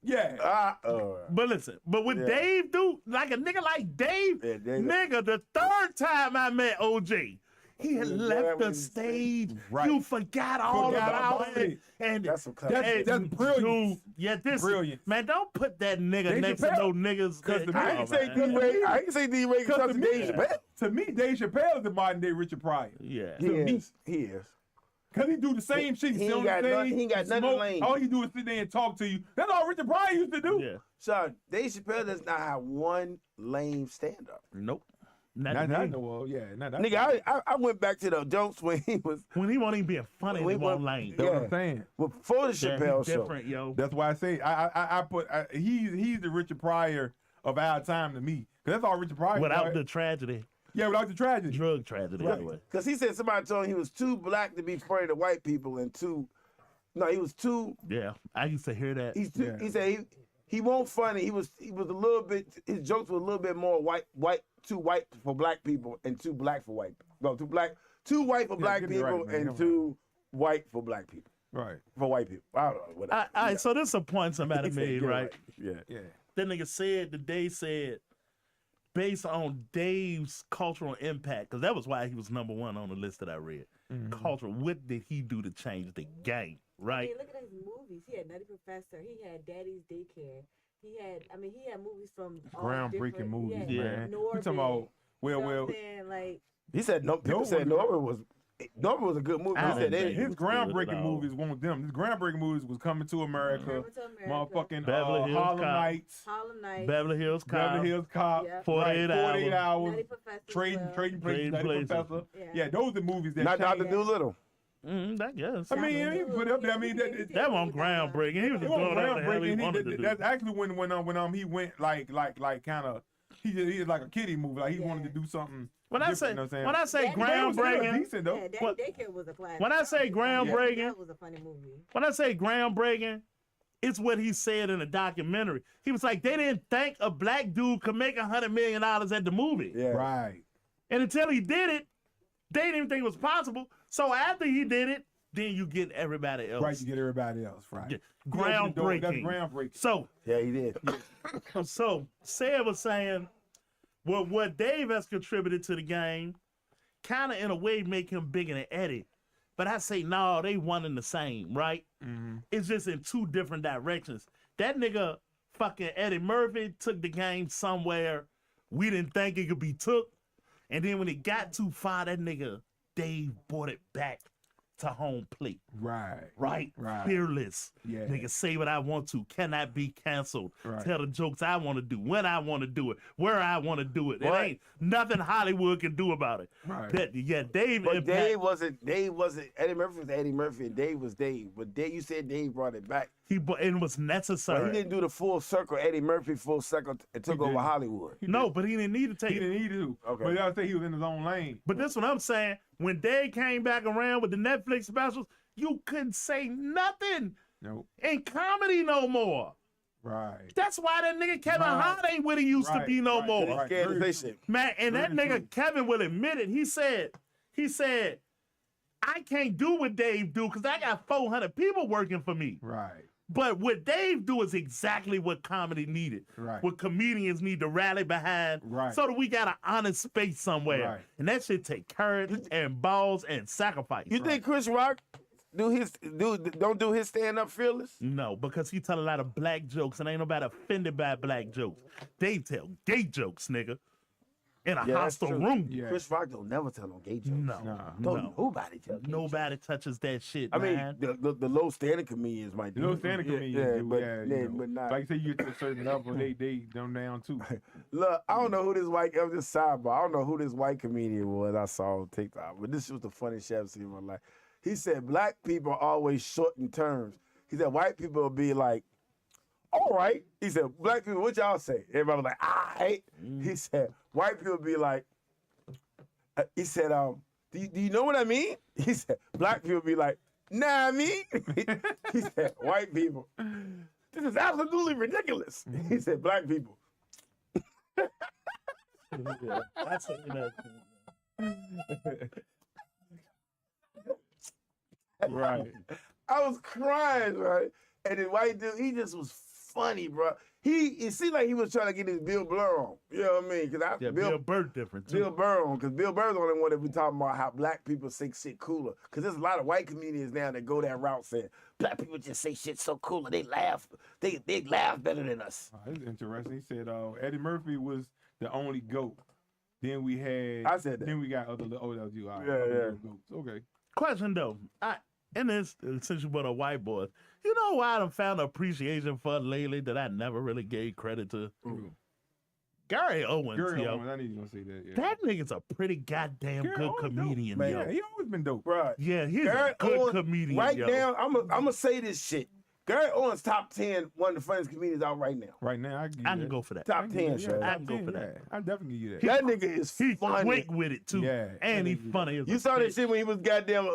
Yeah. All right. But listen, but with Yeah. Dave, dude, like a nigga like Dave, Yeah, Dave- nigga, the 3rd time I met OJ, he had Yeah, left the when- stage. Right. You forgot all Forgot about about it. it. And That's some That's brilliant. this Brilliant. man, don't put that nigga Dave next Chappelle. to no niggas. Cause the I man ain't say man. D-Ray. I ain't say D-Ray because Cause of to Dave me, Chappelle. to me, Dave Chappelle is the modern day Richard Pryor. Yeah. He is. He is. Cause he do the same shit. He Sit ain't on the got stage, nothing- he ain't got nothing smoke. lame. All he do is sit there and talk to you. That's all Richard Pryor used to do. Yeah. Son, Dave Chappelle does not have one lame stand-up. Nope. Not Not me. the well, yeah. Not that. Nigga, I went back to the jokes when he was When he wasn't even being funny, When he he wasn't wa- lame. That's what yeah. I'm saying. before the Yeah, Chappelle he show. different, yo. That's why I say he's the Richard Pryor of our time to me. Cause that's all Richard Pryor. Without right? the tragedy, without the tragedy. drug tragedy. Right. Anyway. Because he said somebody told him he was too black to be funny to white people and too. No, he was too. Yeah, I used to hear that. He's too. Yeah. He said he won't funny. He was a little bit. His jokes were a little bit more too white for black people and too black for white. No, too white for black get it people right, man. and Come too white for black people. Right. For white people. I don't know. Whatever. All right, so this is a point somebody He said, made, "Get it right? Yeah. Yeah. That nigga said that they said, based on Dave's cultural impact, because that was why he was number one on the list that I read. Mhm. Cultural, what did he do to change the game, I right? mean, look at his movies. He had Nutty Professor. He had Daddy's Daycare. He had movies from all Groundbreaking different- movies, yeah, man. Norbit, We talking about you know what well. I'm saying? Like, He said no. People No said one- Norbit was a good movie. I He said didn't they think His was good groundbreaking at all. movies weren't them. His groundbreaking movies was Coming to America, Coming to America, motherfucking Beverly Hills Harlem Cop. Nights, Harlem Nights, Beverly Hills Cop, Beverly Hills Cop, Yeah. 48 48 hours, Nutty Professor. as Trading well. Places, Trading Nutty Places. Professor. Yeah. Yeah, those are the movies that not changed. Dr. Doolittle. I guess. I mean, he put up there. I mean, That one groundbreaking. He was it just was doing whatever the hell he groundbreaking. wanted to do. That's actually when he went like kind of he did like a kiddie movie. Like he wanted to do something. When I say different, you know when what I say That- I'm saying? But it was still groundbreaking, decent though. Yeah, What- Daddy Daycare was a classic. when I say groundbreaking, that was a funny movie. when I say groundbreaking, it's what he said in the documentary. He was like, they didn't think a black dude could make $100 million at the movie. Yeah. Right. And until he did it, they didn't even think it was possible. So after he did it, then you get everybody else. Right. You get everybody else. Right. Yeah. You open the door, That's Groundbreaking. groundbreaking. So Yeah, he did. So Sid was saying, well, what Dave has contributed to the game, kind of in a way make him bigger than Eddie. But I say, no, they one and the same, right? Mhm. It's just in two different directions. That nigga, fucking Eddie Murphy, took the game somewhere we didn't think it could be took. And then when it got too far, that nigga Dave brought it back to home plate. Right. Right? Right. Fearless. Yeah. Nigga, say what I want to. Cannot be canceled. Right. Tell the jokes I want to do, when I want to do it, where I want to do it. It Right. ain't nothing Hollywood can do about it. Right. Dave. But impact- Dave wasn't. Eddie Murphy was Eddie Murphy, and Dave was Dave. But you said Dave brought it back. it was But necessary. he didn't do the full circle. Eddie Murphy full circle and took over didn't. Hollywood. No, but he didn't need to take He it. didn't need to. Okay. But I say he was in his own lane. But this what I'm saying. When Dave came back around with the Netflix specials, you couldn't say nothing Nope. in comedy no more. Right. That's why that nigga Kevin Right. Hart ain't what he used to Right, be no right, more. right. Scared to Very say shit. Man, and that Very nigga true. Kevin will admit it. He said, I can't do what Dave do because I got 400 people working for me. Right. But what Dave do is exactly what comedy needed. Right. What comedians need to rally behind. Right. So that we got an honest space somewhere. Right. And that shit take courage and balls and sacrifice. You think Chris Rock don't do his stand up fearless? No, because he tell a lot of black jokes and ain't nobody offended by black jokes. They tell gay jokes, nigga. In a Yeah, that's hostile true. room. Yeah. Chris Rock don't never tell no gay jokes. No, Nah. Don't no. nobody tell. Gay Nobody touches that shit, I mean, man. the low standing comedians might do. You know, it. standing comedians yeah, do, but, yeah, yeah, you know. but not. Like you say, you get to a certain level, they dumb down too. Look, I don't know who this white. I'm just sidebar. I don't know who this white comedian was I saw on TikTok, but this was the funniest shit I've seen in my life. He said black people are always short in terms. He said white people will be like, all right. He said black people, what y'all say? Everybody was like, all right. He said white people be like, he said, do you know what I mean? He said black people be like, nah, I mean. He said white people, this is absolutely ridiculous. He said black people. That's what Right. I was crying, right? And the white dude, he just was funny, bro. It seemed like he was trying to get his Bill Burr on. You know what I mean? Because Yeah, Bill Burr different too. Bill Burr on, because Bill Burr's the only one that we talking about how black people say shit cooler. Because there's a lot of white comedians now that go that route saying black people just say shit so cooler. They laugh. They laugh better than us. That's interesting. He said Eddie Murphy was the only GOAT. Then we had. I said that. Then we got other. Oh, that was you. All right, Yeah, other yeah. little goats. Okay. Question though, in this since you brought up white boys, you know why I done found appreciation for lately that I never really gave credit to? Gary Owens, Gary yo. Owens, I need you to say that. Yeah. That nigga's a pretty goddamn Gary good Owens dope, comedian, man. yo. Yeah, he always been dope. Right. Yeah, he's Gary a good Owens, comedian, right yo. now, I'm gonna say this shit. Gary Owens top 10, one of the funniest comedians out right now. Right now, I give you I can that. go for that. Top 10, Yeah, Shaq. I top can go 10, for that. yeah. I definitely give you that. That nigga is He's funny. quick with it too, Yeah, and that he's nigga- funny. As You a saw that bitch. shit when he was goddamn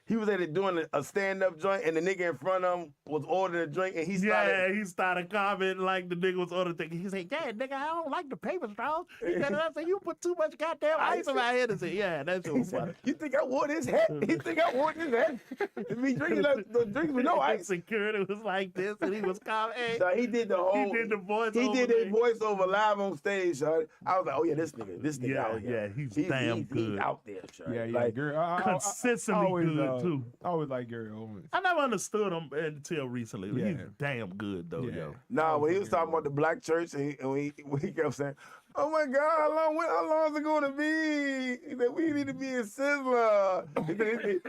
he was at it doing a stand-up joint, and the nigga in front of him was ordering a drink, and he started. Yeah, he started commenting like the nigga was on the thing. He said, "Yeah, nigga, I don't like the paper straws." He said, "I said you put too much goddamn ice in my head." And said, "Yeah, that's He was funny." said, "You think I wore this hat? He think I wore this hat? Me drinking the drinks with no ice." Security was like this, and he was commenting. So he did the whole. He did the voice. He did his voiceover live on stage, son. I was like, "Oh yeah, this nigga Yeah, out here. yeah, he's damn good. He's out there, son. Yeah, Like, Gary, Consistently always, good too. I always like Gary Owens. I never understood him until recently. He's Yeah. damn good though, Yeah. yo. Nah, when he was talking about the black church, and he kept saying, "Oh my God, how long is it going to be?" He said, "We need to be in Sizzler."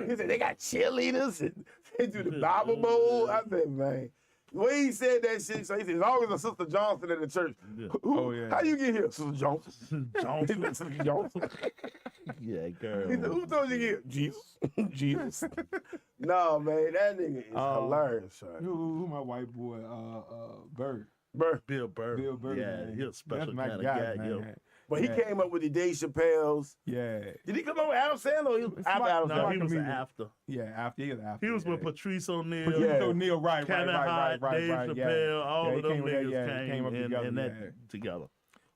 He said, "They got cheerleaders and they do the Bible Bowl." I said, "Man." When he said that shit, so he said, "There's always a Sister Johnson in the church." Yeah. Oh, yeah. How you get here, Sister Johnson? Johnson. He said, "Sister Johnson." Yeah, He girl. said, "Who told you to get here?" Jesus. Jesus. No, man, that nigga is hilarious, son. Who my white boy, Bird. Bro. Bill Burr. Bill Burr, Yeah, man. he's a special That's my kind of guy, guy, yo. man. But he Yeah. came up with the Dave Chappelle's. Yeah. Did he come up with Adam Sandler? Or he was after Smart- Adam No, Sandler? he was comedian. after. Yeah, after he was after. He was yeah. with Patrice O'Neal, Yeah. Patrice O'Neal, right, Kevin Hart, Dave yeah. Chappelle, all Yeah, of he them came with that, niggas yeah, they came, came up in together, that yeah. together.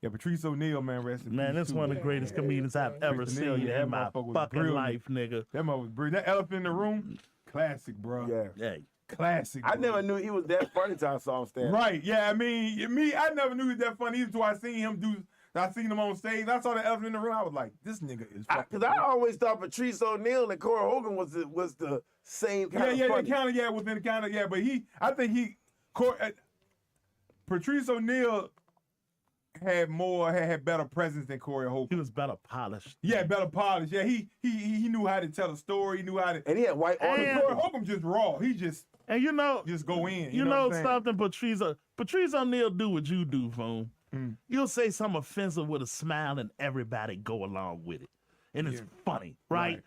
Yeah, Patrice O'Neal, man, rest in Man, peace, that's too. one of the Yeah. greatest comedians I've ever Patrice seen O'Neal, yeah, in my that motherfucker was fucking brilliant. life, nigga. That mother was brilliant. That elephant in the room, classic, bro. Yeah. Hey, Classic. I bro. never knew he was that funny till I saw him stand. Right, yeah, I mean, I never knew he was that funny either until I seen him do. I seen him on stage. I saw the elephant in the room. I was like, this nigga is fucking. Because I always thought Patrice O'Neal and Corey Hogan was the same kind of yeah, funny. kind of, yeah, within kind of, yeah, but I think Patrice O'Neal had better presence than Corey he Hogan. was better polished. Yeah, better polish. Yeah, he knew how to tell a story. He knew how to. And he had white And- audience. Corey Hogan just raw. He just And you know, go in. you know what I'm saying? something, Patrice O'Neal do what you do, phone. Mm. You'll say something offensive with a smile, and everybody go along with it, and it's Yeah. funny, right?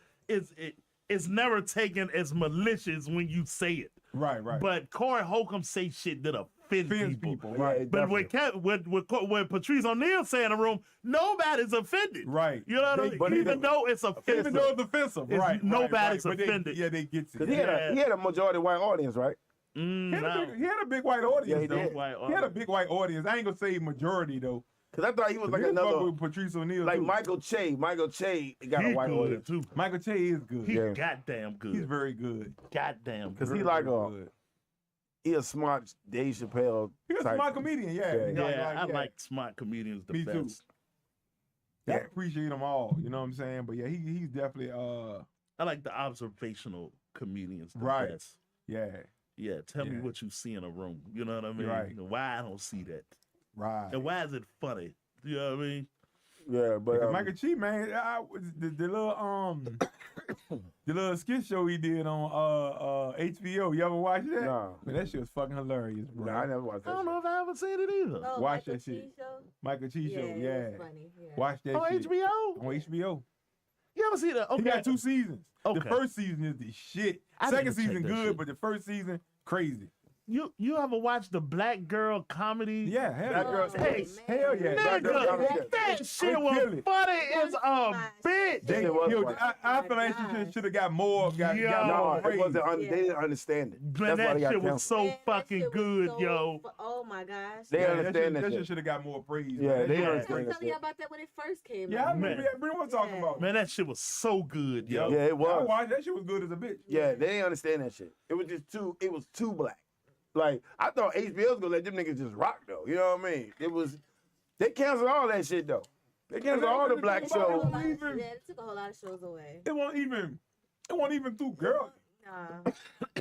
It's never taken as malicious when you say it. Right. But Corey Holcomb say shit that offends Offends people. people, Yeah, right. it But definitely- when Patrice O'Neal say in the room, nobody's offended. Right. You know what I They- mean? but Even even- though it's offensive. Even though it's offensive, It's- right? nobody's But offended. they get it. 'Cause he had a majority white audience, right? Mm, He had a big white audience, Yeah, he though. did. He had a big white audience. I ain't gonna say majority though. Because I thought he was like He another, fuck with Patrice O'Neal, like too. Michael Che. Michael Che got He a white good audience. too. Michael Che is good. He Yeah. goddamn good. He's very good. goddamn good. Because he Very, like very a, good. he a smart Dave Chappelle He was a type. smart comedian, yeah. Yeah. He Yeah, I like smart comedians the Me too. best. I Yeah. appreciate them all. You know what I'm saying? But yeah, he's definitely I like the observational comedians the Right. best. yeah, Yeah, tell me Yeah. what you see in a room. You know what I mean? Right. Why I don't see that. right. And why is it funny? You know what I mean? Yeah, but Because Michael Che, man, the little skit show he did on HBO. You ever watch that? Nah. Man, that shit was fucking hilarious, bro. nah, I never watched I that. don't know if I ever seen it either. Oh, Watch Michael that shit. Che show? Michael Che show, it yeah. was funny. Yeah. Watch that On shit. HBO? On HBO. You ever see that? Okay. He got 2 seasons. Okay. The first season is the shit. I Second need to check season that good, shit. but the first season crazy. You ever watch the Black Girl comedy? Yeah, hell Black yeah. Girls Oh, Hey, man. Hell yeah. Black Girl Nigga, comedy. that shit They was kill it. funny as a my bitch. They They was killed funny. it. I feel like she should have got more. Got Yeah. No, more it praise. wasn't. Yeah. They didn't understand it. Man, That's why that they got shit was canceled. so Man, that fucking shit was good, so yo. oh my gosh. They Yeah, understand that that shit shit. should have got more praise. Yeah, man. they I was understand that telling you shit. about that when it first came Yeah, I out. remember. Man. Yeah, remember what I'm talking Yeah. about. Man, that shit was so good, yo. Yeah, it I was. watched that shit was good as a bitch. Yeah, they didn't understand that shit. It was just too. It was too black. Like I thought HBO was gonna let them niggas just rock though. You know what I mean? It was. They canceled all that shit though. They canceled all the black Yeah, shows. it took a whole lot of shows away. It wasn't even through girls. Nah.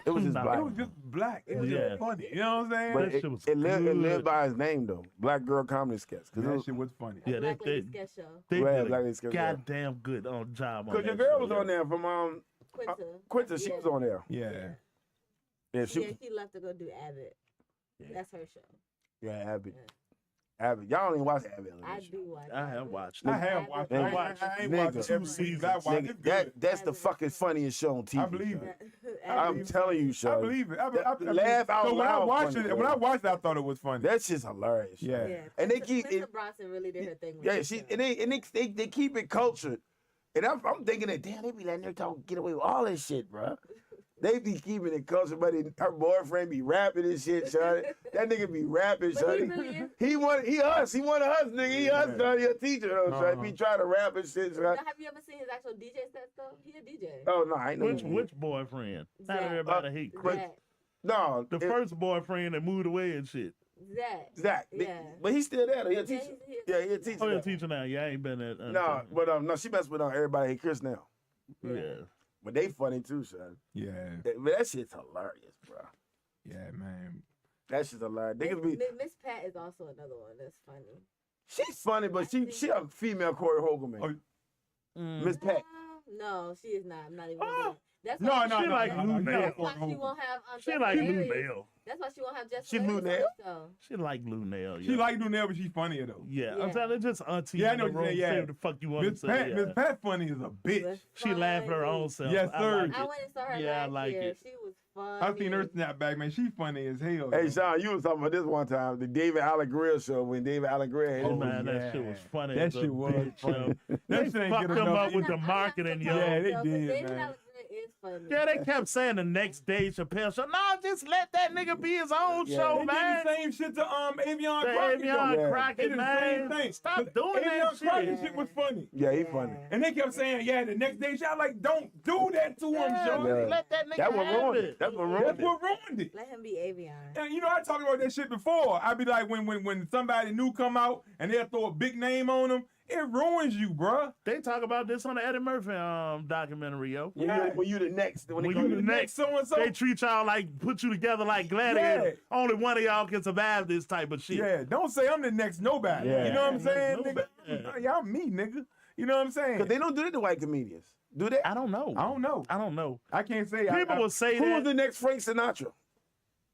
It was just Nah. black. It was just black. It was Yeah. just funny. You know what I'm saying? But That it, shit was it good. lived by his name though. Black Girl Comedy Sketch. that shit was funny. Yeah, Black they- Lady Sketch Show. They Yeah, did Black a Lady Sketch, yeah. goddamn good job on Cause your that girl show, was yo. on there from Quinta. Quinta. She Yeah. was on there. Yeah. Yeah, she. Yeah, she left to go do Abbott. Yeah. That's her show. Yeah, Abby. Abbott. Y'all don't even watch Abbott. I do watch. I have Abbott. watched I it. have watched. Nigga. I ain't Nigga. watched every season. I watched Nigga, it. Good. that's the fucking funniest show on TV. I believe son. it. I'm telling you, I Sean. believe it. Laugh out so when I loud watched funny, it, when bro. I watched it, I thought it was funny. That shit's hilarious. Yeah. Yeah. And they keep Quinta it. Bronson really did her thing. With Yeah, this she show. and they keep it cultured. And I'm thinking that damn, they be letting her talk, get away with all this shit, bro. They be keeping it cultured, but her boyfriend be rapping and shit, son. That nigga be rapping, But son. he really is. He one of us, nigga. He us, son. He a teacher, though, son. He try to rap and shit, son. Now, have you ever seen his actual DJ set though? He a DJ. Oh no, I ain't know. Which boyfriend? Not Zach. everybody hate Chris. Zach. No, The first boyfriend that moved away and shit. Zach. Yeah. But he's still there, though. He a Yeah, teacher. he's- Yeah, he a teacher. Oh, you're now. a teacher now. Yeah, I ain't been at. No, but no, she messed with everybody hate Chris now. Yeah. But they funny too, son. Yeah. That shit's hilarious, bro. Yeah, man. That shit's hilarious. Niggas be Miss Pat is also another one that's funny. she's funny, but she a female Corey Holcomb. Miss Pat. No, she is not. I'm not even. Oh. That's No, why no, She no. like no, Lou no, Nail. That's why she won't have. She Jessica like Lou Harris. Nail. That's why she won't have Jessica. She Lou Harris on Nail? the show. She like Lou Nail. Yeah. She like Lunel, but she's funnier though. Yeah, Yeah. I'm telling you, just auntie Yeah, I in know the what you're room. saying, yeah. Say what the fuck you want to Miss say. Pat, yeah. Miss Pat funny is a bitch. Was She laughed her funny. own self. Yes, I sir. like I it. went and saw her Yeah, I last like year. it. She was fun. I've seen her snap back, man. She funny as hell. Hey, yo. Sean, you was talking about this one time, the David Allen Grill show when David Allen Grill had Oh, his- man, yeah. that shit was funny. That as a shit was bitch, funny. yo. That They shit ain't fucked get them enough. up with the marketing, yo. Yeah, they Though, 'cause did, David man. Allen is funny. Yeah, they kept saying the next day Chappelle show. Nah, just let that nigga be his own Yeah. show, They man. did the same shit to Avion The Crockett. Avion Yeah. They Crockett, did the same man. thing. Stop But doing that Avion Crockett shit. shit was funny. Yeah, he funny. And they kept saying, yeah, the next day, y'all like, don't do that to him, Yeah, Sean. Yeah. let that nigga That what have ruined it. it. That's what That's ruined it. what ruined it. Let him be Avion. And you know, I talked about that shit before. I'd be like, when somebody new come out and they'll throw a big name on them, it ruins you, bruh. They talk about this on the Eddie Murphy documentary, yo. When you the next, when When it you comes the next, so and so. They treat y'all like, put you together like gladiators. Yeah. Only one of y'all can survive this type of shit. Yeah, don't say I'm the next nobody. Yeah. You know what I'm saying, Nobody. nigga? Y'all me, nigga. You know what I'm saying? because they don't do that to white comedians, do they? I don't know. I don't know. I don't know. I can't say. People will say Who was that. the next Frank Sinatra?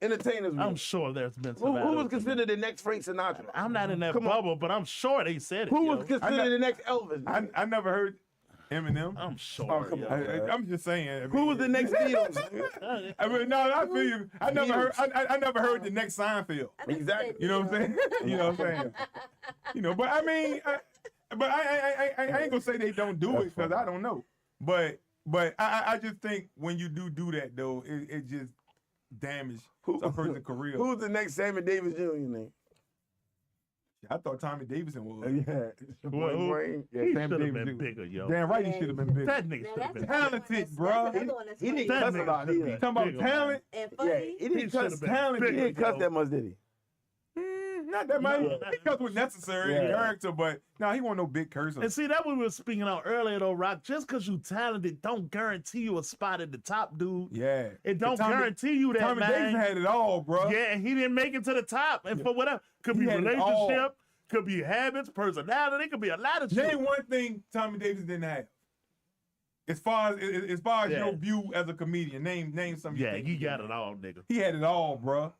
Entertainers. I'm Group. sure there's been Who was survivors. considered the next Frank Sinatra? I'm not in that Come on. bubble, but I'm sure they said it. Who yo. was considered the next Elvis? I never heard Eminem. I'm sure. Oh, come yo. on. I'm just saying. I mean, Who was the next Beatles? I mean, no, I feel you. I never heard. I never heard the next Seinfeld. I think Exactly. said You know what I'm saying? You know what I'm saying? You know, but I mean, I ain't gonna say they don't do it because I don't know. But I just think when you do that though, it just damage a person's career. Who's the next Sammy Davis Jr. name? I thought Tommy Davidson was. Yeah, Well, who- Brain. He Yeah, should Sam have Davis been Jr. bigger, yo. Damn right, he should have been big. That nigga Now, should have that's been another talented, one that's- bruh. that's another one that's He funny. didn't That cuss a nigga lot should've either. been Talking about bigger, talent. And Yeah, funny. he He didn't should've cuss. been talent. He bigger, didn't cuss yo. that much, did he? Not that much. Yeah. He cussed with necessary in Yeah. character, but no, he wasn't no big cursor. And see, that we were speaking on earlier, though, Rock. Just because you talented don't guarantee you a spot at the top, dude. Yeah, It don't Tommy- guarantee you that, Tommy man. Davis had it all, bro. Yeah, and he didn't make it to the top. And for whatever, could be He had it all. relationship, could be habits, personality, could be a lot of shit. Name one thing Tommy Davis didn't have. As far as Yeah. your view as a comedian, name some. Yeah, he got it all, nigga. He had it all, bro.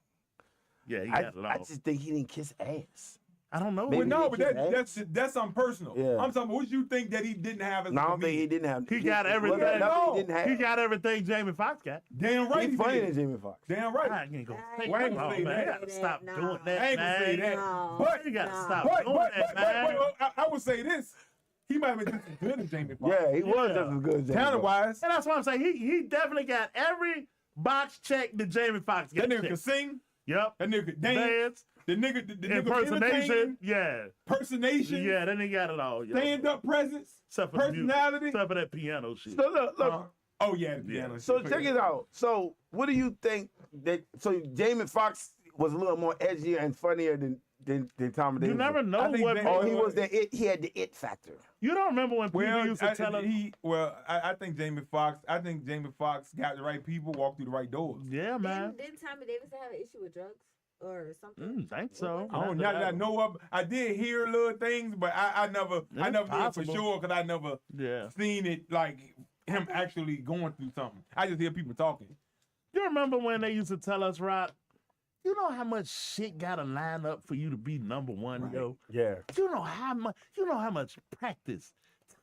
Yeah, he I got it all. I just think he didn't kiss ass. I don't know. Maybe But no, he but just had- that's something personal. Yeah. I'm talking. What you think that he didn't have as No, a I don't think comedian? he didn't have. He got everything. Nothing he didn't have. He got everything Jamie Foxx got. Damn right. He's funny did. than Jamie Foxx. Damn right. I ain't gonna I take ain't him gonna off, say man. that. You gotta stop No. doing that, I ain't gonna say man. that. No. But- You gotta No. stop But doing that, man. I would say this. He might have been just as good as Jamie Foxx. Yeah, he was Yeah. just as good as Jamie Talent Foxx. wise, And that's what I'm saying. He definitely got every box check that Jamie Foxx got. that nigga could checked. sing. Yep. That nigga could dance. Dance, The nigga was impersonation. entertaining. Yeah. Personation. Yeah, that nigga got it all. Yo. Stand up presence. Except for the music. Personality. Except for that piano shit. So look. Oh yeah, the piano. So shit. check it out. So what do you think that? So Jamie Foxx was a little more edgier and funnier than Tommy Davis. You never I know think what. Jamie- Oh, he was the it. He had the it factor. You don't remember when people Well, used to tell us. I think Jamie Foxx. I think Jamie Foxx got the right people, walked through the right doors. Yeah, man. Didn't Tommy Davis have an issue with drugs or something? Think so. I don't not that I know of. I did hear little things, but I never It's did for possible. sure because I never Yeah. seen it like him actually going through something. I just hear people talking. You remember when they used to tell us, Rock, You know how much shit gotta line up for you to be number one, yo. Yeah. You know how much practice,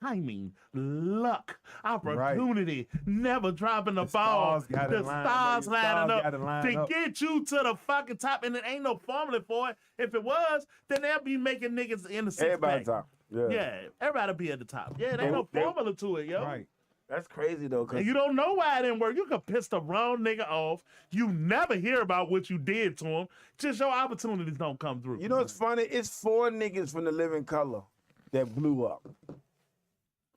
timing, luck, opportunity, never dropping the ball, the stars lining up to get you to the fucking top, and it ain't no formula for it. If it was, then they'll be making niggas in the six Everybody pack. top. Yeah. Yeah, everybody be at the top. Yeah, there ain't no formula to it, yo. Right. That's crazy though, cause And you don't know why it didn't work. You could piss the wrong nigga off. You never hear about what you did to him. Just your opportunities don't come through. you know what's funny? It's 4 niggas from The Living Color that blew up.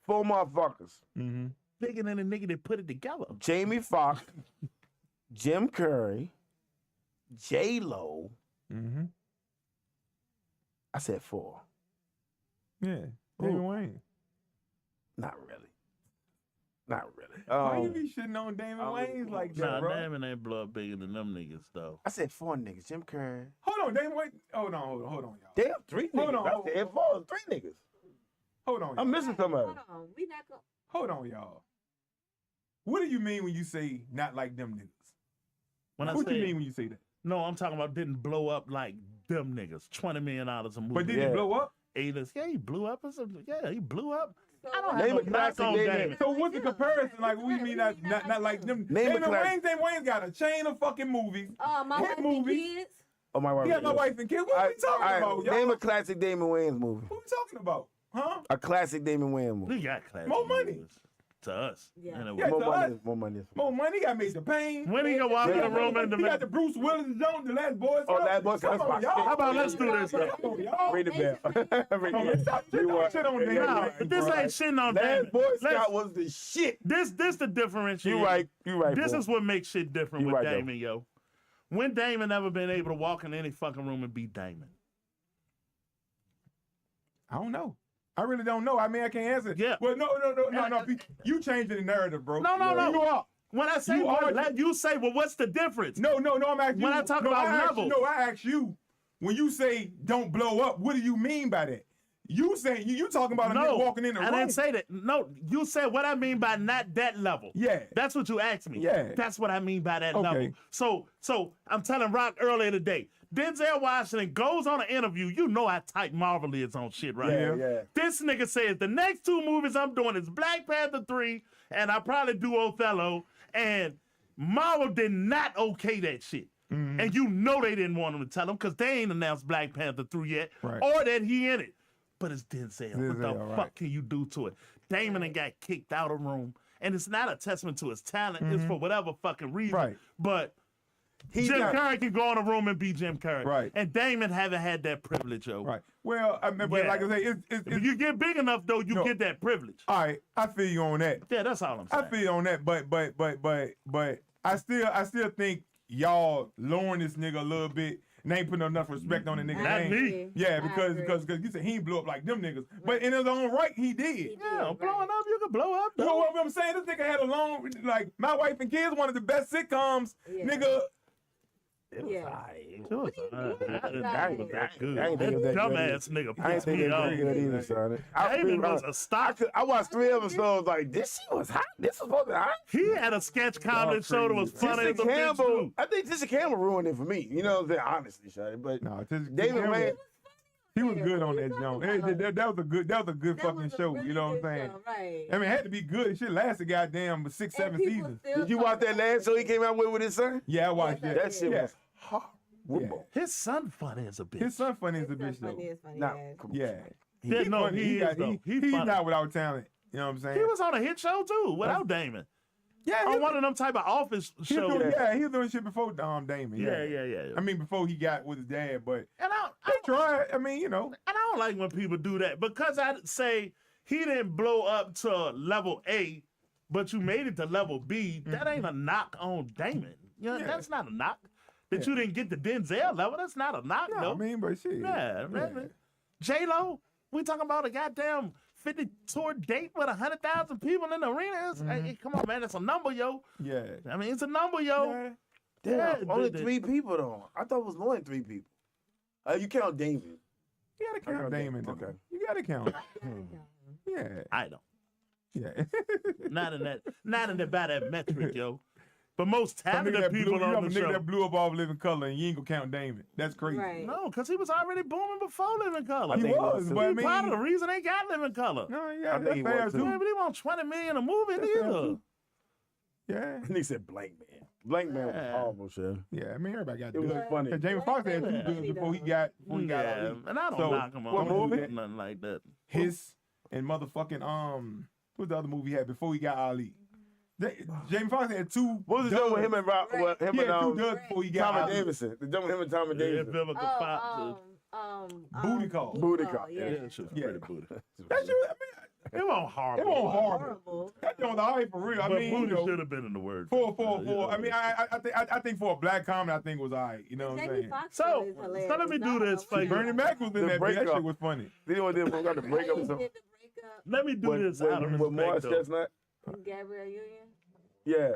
4 motherfuckers. Mm-hmm. Bigger than the nigga that put it together. Jamie Foxx, Jim Curry, J-Lo. Mm-hmm. I said 4. Yeah. Damon Wayne. Not really. Not really. Why you be shitting on Damon Wayans like that, Nah, bro? Damon ain't blow up bigger than them niggas, though. I said 4 niggas. Jim Curry. Hold on, Damon Wayne. Hold on, y'all. Damn, 3 niggas. Hold on, I said 4, 3 niggas. Hold on, y'all. I'm missing somebody. Hold on, we not gonna. Hold on, y'all. What do you mean when you say not like them niggas? What do you mean when you say that? No, I'm talking about didn't blow up like them niggas. $20 million a movie. But did he blow up? A-list. Yeah, he blew up. Yeah, he blew up. So I don't Name have a no knock classic on Damon. Damon. So what's the comparison? Like, what do you mean not like them? Name a Damon classic. Wayans got a chain of fucking movies. my Hit wife and movies. kids. Oh, my wife. He got my wife and kids. What are we talking about, y'all? Name a classic Damon Wayans movie. What are we talking about? Huh? A classic Damon Wayans movie. We got classic More money. movies. To us. Yeah. Anyway. Yeah, More to money. us. More money. More money. He got Major Payne. When he can walk in the room and He got the Bruce Willis Jones, the Last Boy Scout. Oh, Last Boy Scout. Come on, y'all. How about let's do this? Come on, y'all. Ring the bell. Ring the bell. Stop shit on Damon Nah, Wayans, but this bro. ain't shitting on Damon. Last Boy Scout was the shit. This the differentiation. You right. You right. This bro. is what makes shit different You with right, though. Damon, yo. When Damon ever been able to walk in any fucking room and beat Damon? I don't know. I really don't know. I mean, I can't answer. Yeah. Well, no. You changing the narrative, bro. No. You are. When I say you say, well, what's the difference? No. I'm asking you. When I talk about levels. I ask you. When you say don't blow up, what do you mean by that? You say you talking about a nigga walking in the room. I didn't say that. No, you said what I mean by not that level. Yeah. That's what you asked me. Yeah. That's what I mean by that Okay. level. So I'm telling Rock earlier today, Denzel Washington goes on an interview. You know how tight Marvel is on shit right Yeah. now. This nigga says the next 2 movies I'm doing is Black Panther 3 and I probably do Othello. And Marvel did not okay that shit. Mm-hmm. And you know they didn't want him to tell him because they ain't announced Black Panther 3 yet Right. or that he in it. But it's Denzel. What the Denzel, fuck right. can you do to it? Damon and got kicked out of the room. And it's not a testament to his talent. It's for whatever fucking reason. Right. But Jim Carrey can go in a room and be Jim Carrey. Right. And Damon haven't had that privilege, yo. Right. Well, I mean, but Yeah. like I say, If you get big enough, though, you get that privilege. all right. I feel you on that. Yeah, that's all I'm saying. I feel you on that. But I still think y'all lowering this nigga a little bit and ain't putting enough respect on the nigga Not name. me. Yeah, I because agree. you said he ain't blew up like them niggas. But in his own right, he did. Yeah, blowing up, you can blow up, You know though. what I'm saying? This nigga had a long, like, My Wife and Kids, one of the best sitcoms. Yeah. Nigga, It was Yeah. alright. Sure, What do you son. mean? That I was that good. I ain't That think of that dumbass nigga I ain't pissed think me that off. good either, son. Damon was a stock. I watched 3 episodes like, this shit was hot. This was fucking hot. He had a sketch comedy Y'all show that was crazy. funny as a Tisha bitch, Campbell, too. I think Tisha Campbell ruined it for me. You know what I'm saying? Honestly, Shawty. But no, David Wayne, he was good on that joint. That was a good That fucking was a show. really You know what I'm good saying? show, right. I mean, it had to be good. Shit lasted goddamn 6, And 7 people seasons. still did you watch that last show he came out with his son? Yeah, I watched Yes, that. I That shit Yeah. was horrible. His son funny as a bitch. His son funny as a It's bitch not though. funny, it's funny, Now, yes. come on. Yeah. Yeah, no, funny. he is, though. He's funny. not without talent. You know what I'm saying? He was on a hit show, too, without Damon. yeah, On one of them type of office he was shows. doing, he was doing shit before Damon. Yeah. I mean, before he got with his dad, but And they tried. I mean, you know. and I don't like when people do that because I say he didn't blow up to level A, but you made it to level B. That ain't a knock on Damon. You know, Yeah. that's not a knock. That Yeah. you didn't get the Denzel level, that's not a knock, No, though. I mean, but shit. Yeah, man. J-Lo, we talking about a goddamn 50 tour date with 100,000 people in the arena. Hey, come on, man, that's a number, yo. Yeah. I mean, it's a number, yo. Yeah. Damn, Yeah, only the- 3 people though. I thought it was more than 3 people. You count David. You gotta count Okay, Damon. though. okay. You gotta count. Yeah. I don't. Yeah. Not in that by that metric, yo. But most Some nigga talented that blew, people you have on a the nigga show. that blew up off Living Color and you ain't gonna count Damon. That's crazy. Right. No, because he was already booming before Living Color. He think he was, was, but I He mean, part of the reason they got Living Color. no, I yeah, think that's he fair was, too. too. Yeah, but he want 20 million a movie That's fair, neither. too. Yeah, And he said Blank Man. Blank Man was Yeah. horrible, shit. yeah. I mean, everybody got It was good. funny. And Jamie Foxx had 2 Yeah. goods before he got Ali. Yeah, and I don't So, knock him what on movie? nothing like that. His and motherfucking what's the other movie he had before he got Ali? Jamie Foxx had 2. What was the joke with him and Rob? Right. Well, him He and had 2 duds before he got Tommy Ali. Davidson. The joke with him and Tommy Yeah, Davidson. Biblical Fox. Booty Call. Booty Call, Yeah, Yeah. that shit was Yeah. pretty booty. That shit, I mean, It wasn't horrible. it wasn't horrible. Horrible. That joint was alright for real. I But mean, you booty know, should have been in the word. for. I mean, I think for a black comedy, I think it was alright. You know what I'm Jamie saying? Foxx So, is hilarious. so let me do this for you. Bernie Mac was in The that bitch. That breakup. shit was funny. They know what they got the breakup or He something. did the breakup. Let me do this out of With Morris respect, though. Chestnut? Gabrielle Union. Yeah.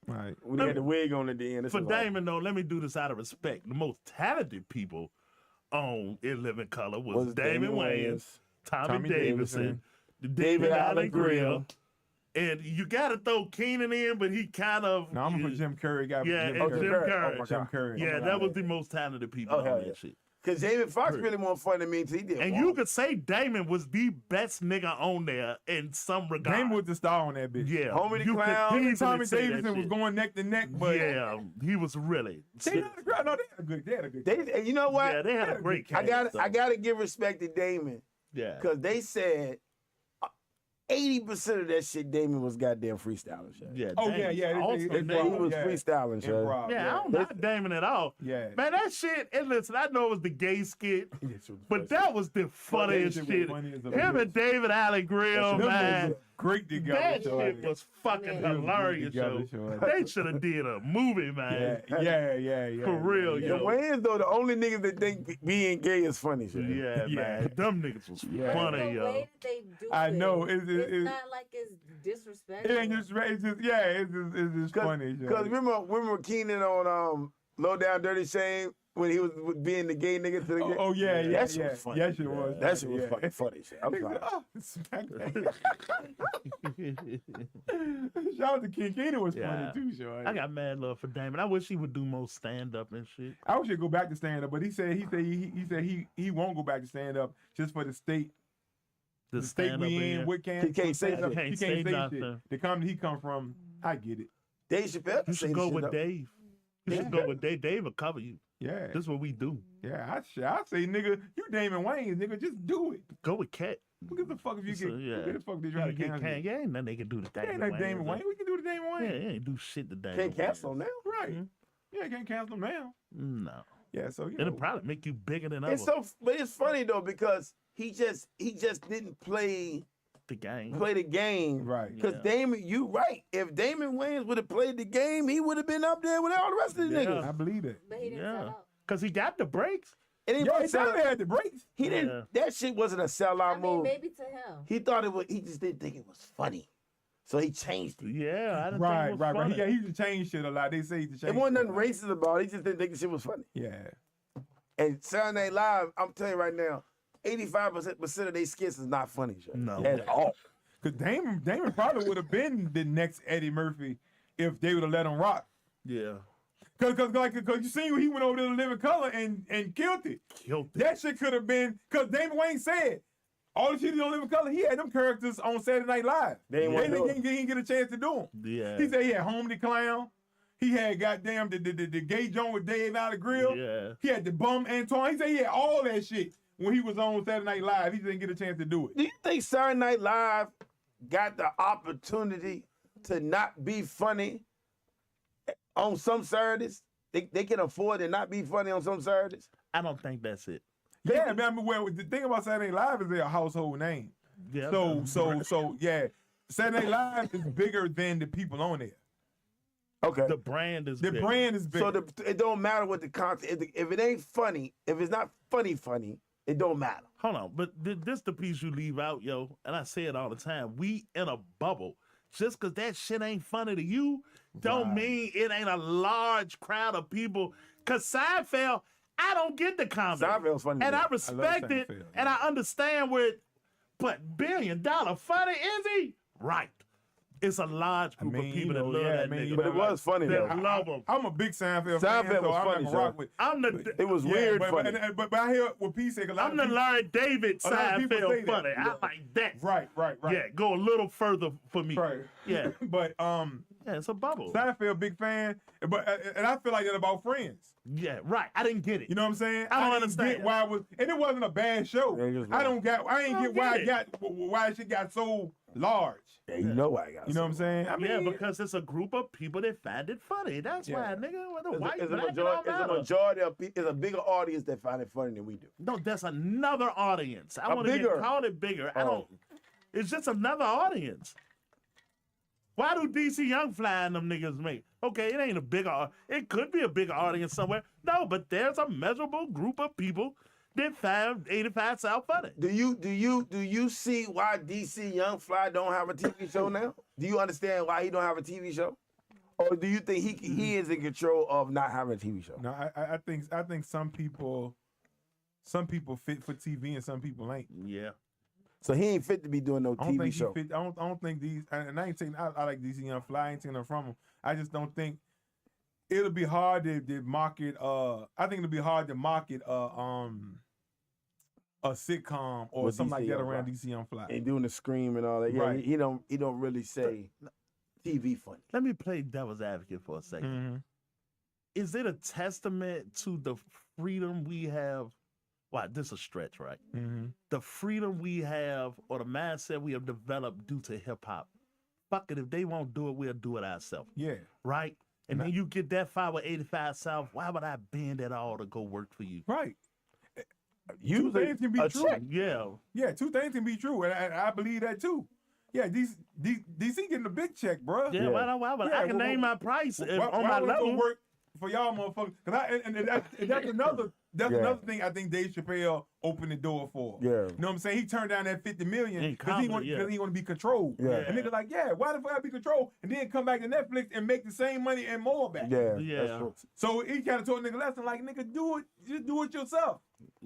Right. When he had the wig on at the end. This For was awesome. Damon, though, let me do this out of respect. The most talented people on In Living Color was Damon Wayans, Tommy Davidson, David Allen Grill, and you got to throw Keenan in, but he kind of No, I'm gonna put Jim Curry. Yeah, Jim and Curry. Jim Curry. Oh, my Jim God. Curry. Yeah, Oh, my that God. was the most talented people Oh, on hell that yeah. shit. Because David Fox Pretty. really more fun than me until he did. And Walk. you could say Damon was the best nigga on there in some regard. Damon was the star on that bitch. Yeah, Homie the you could Clown. easily Tommy say that Davidson was shit. going neck to neck, but Yeah, he was really. they had a great. No, they had a good. They had a good. And you know what? Yeah, they had a great I cast. got to give respect to Damon Yeah. because they said 80% of that shit Damon was goddamn freestyling shit. Yeah. Oh, Damon. yeah, yeah, they- Awesome they- He nigga. was Yeah. freestyling shit. Improv, Yeah, I don't knock Damon at all. Yeah. Man, that shit, and listen, I know it was the gay skit, but that was the funniest shit was shit. funny as a Him bitch. and David Allen Grill, Them man. niggas great together. That shorty. shit was fucking It was hilarious, good together, yo. shorty. They should have did a movie, man. Yeah. For real, The yo. Wayans, though, the only niggas that think being gay is funny shit. Yeah, Yeah. man. Them niggas was Yeah. funny, the yo. way that they do I know, It's it's- not like it's disrespectful. It ain't just. It's just. Yeah. It's just funny. Because remember Keenan on Low Down Dirty Shame when he was being the gay nigga to the gay? Oh yeah. That shit was funny. Yeah, shit was. That shit was yeah. fucking funny shit. I'm sorry. Oh, smack that. Shout out to King. Keenan was Yeah. funny too, sure. I got mad love for Damon. I wish he would do more stand up and shit. I wish he'd go back to stand up, but he said he won't go back to stand up just for the state. The state stand up we in. What He can't say He nothing. can't He say can't say nothing. shit. The comedy he come from, I get it. Dave Chappelle You can say should go shit with up. Dave. You Yeah. should go with Dave. Dave will cover you. Yeah. This is what we do. Yeah, I say, nigga, you Damon Wayans, nigga, just do it. Go with Cat. Who gives a fuck if you So, get, yeah. who gives a fuck if they try to You cancel can't. you? Yeah, ain't nothing they can do to Yeah, Damon ain't like Damon Wayans. Wayans. We can do the Damon Yeah, Wayans. he ain't do shit to Damon. Can't cancel Wayans. now. Right. Mhm. Yeah, can't cancel him now. No. Yeah, so, you It'll know. probably make you bigger than ever. It's but it's funny though because he just didn't play The game. the game. Right. Because Yeah. Damon, you right. If Damon Wayans would have played the game, he would have been up there with all the rest of the Yeah. niggas. I believe it. But he didn't sell Yeah. out. Because he got the breaks. And he, Yeah, he wasn't sell- definitely had the breaks. he didn't. Yeah. That shit wasn't a sellout I mean, move. maybe to him. He thought it was. He just didn't think it was funny, so he changed it. Yeah, I didn't Right. think it was funny. Yeah, he used to change shit a lot. They say he used to It change. wasn't shit nothing a lot. racist about it. He just didn't think the shit was funny. Yeah. And Saturday Night Live, I'm telling you right now, 85% of their skits is not funny. Shit. No. At all. Because Damon probably would have been the next Eddie Murphy if they would have let him rock. Yeah. Cause you seen when he went over to the Living Color and killed it. Killed it. That shit could have been, because Damon Wayne said, all the shit he on Living Color, he had them characters on Saturday Night Live. They ain't wanna do He didn't get a chance to do them. Yeah. He said he had Home the Clown. He had goddamn the gay joint with Dave Allen Grill. Yeah. He had the bum Antoine. He said he had all that shit when he was on Saturday Night Live. He didn't get a chance to do it. Do you think Saturday Night Live got the opportunity to not be funny on some Saturdays? They can afford to not be funny on some Saturdays? I don't think that's it. Yeah, man. Well, the thing about Saturday Night Live is they're a household name. Yeah. So yeah, Saturday Night Live is bigger than the people on there. Okay. the brand is The bigger. brand is bigger. So it don't matter what the content. If it ain't funny, if it's not funny, it don't matter. Hold on, but this the piece you leave out, yo. And I say it all the time. We in a bubble. Just because that shit ain't funny to you, don't mean it ain't a large crowd of people. Because Seinfeld, I don't get the comedy. Seinfeld's funny to And me. I respect it, Seinfeld, and I understand where it, but $1 billion funny, is he? Right. It's a large group of people that love that nigga. But it was funny though. I love him. I'm a big Seinfeld Seinfeld fan, so was I'm funny, not gonna rock Sean. with. I'm the It was weird but, funny. But I hear what P said. I'm the Larry David a lot of people say Seinfeld that. funny. I like that. Right. Yeah, go a little further for me. Right. Yeah. But Yeah, it's a bubble. Seinfeld big fan, but and I feel like that about Friends. Yeah, right. I didn't get it. You know what I'm saying? I don't didn't understand. get why it was, and it wasn't a bad show. Yeah, it was I ain't get why get why it shit got so large. Yeah, you know why I got. You know what I'm saying? I mean, Yeah, because it's a group of people that find it funny. That's why, nigga. With the white, It's black, a it don't matter. majority of people. It's a bigger audience that find it funny than we do. No, that's another audience. I want to bigger. get called it bigger. I Oh. don't. It's just another audience. Why do DC Young Fly and them niggas make? Okay, it ain't a bigger. It could be a bigger audience somewhere. No, but there's a measurable group of people that find 85 South funny. Do you see why DC Young Fly don't have a TV show now? Do you understand why he don't have a TV show? Or do you think he is in control of not having a TV show? no, I think some people fit for TV and some people ain't. Yeah. So he ain't fit to be doing no I don't TV think show. he fit. I don't think these. And I ain't taking. I like DC Young Fly. I ain't taking them from him. I just don't think it'll be hard to market. I think it'll be hard to market a sitcom or With something DC like that Young around Fly. DC Young Fly. And doing the scream and all that. Yeah, Right. he don't really say TV funny. Let me play devil's advocate for a second. Mhm. Is it a testament to the freedom we have? Wow, this is a stretch, right? Mhm. The freedom we have or the mindset we have developed due to hip hop. Fuck it, if they won't do it, we'll do it ourselves, Yeah. right? And then you get that 585 South. Why would I bend at all to go work for you? Right. Two Usually things can be a true. check. Yeah, Yeah, two things can be true, and I believe that too. Yeah, DC getting a big check, bro. yeah. Yeah. Why would Yeah, I can well, name my price on Why my would it go level? work for y'all motherfuckers? That's another Yeah. another thing I think Dave Chappelle opened the door for. Yeah. You know what I'm saying? He turned down that $50 million In because he comedy, want to be controlled. Yeah. And niggas like, yeah, why the fuck I be controlled? And then come back to Netflix and make the same money and more back. Yeah, Yeah. that's true. So he kind of told nigga lesson like, nigga, do it, just do it yourself.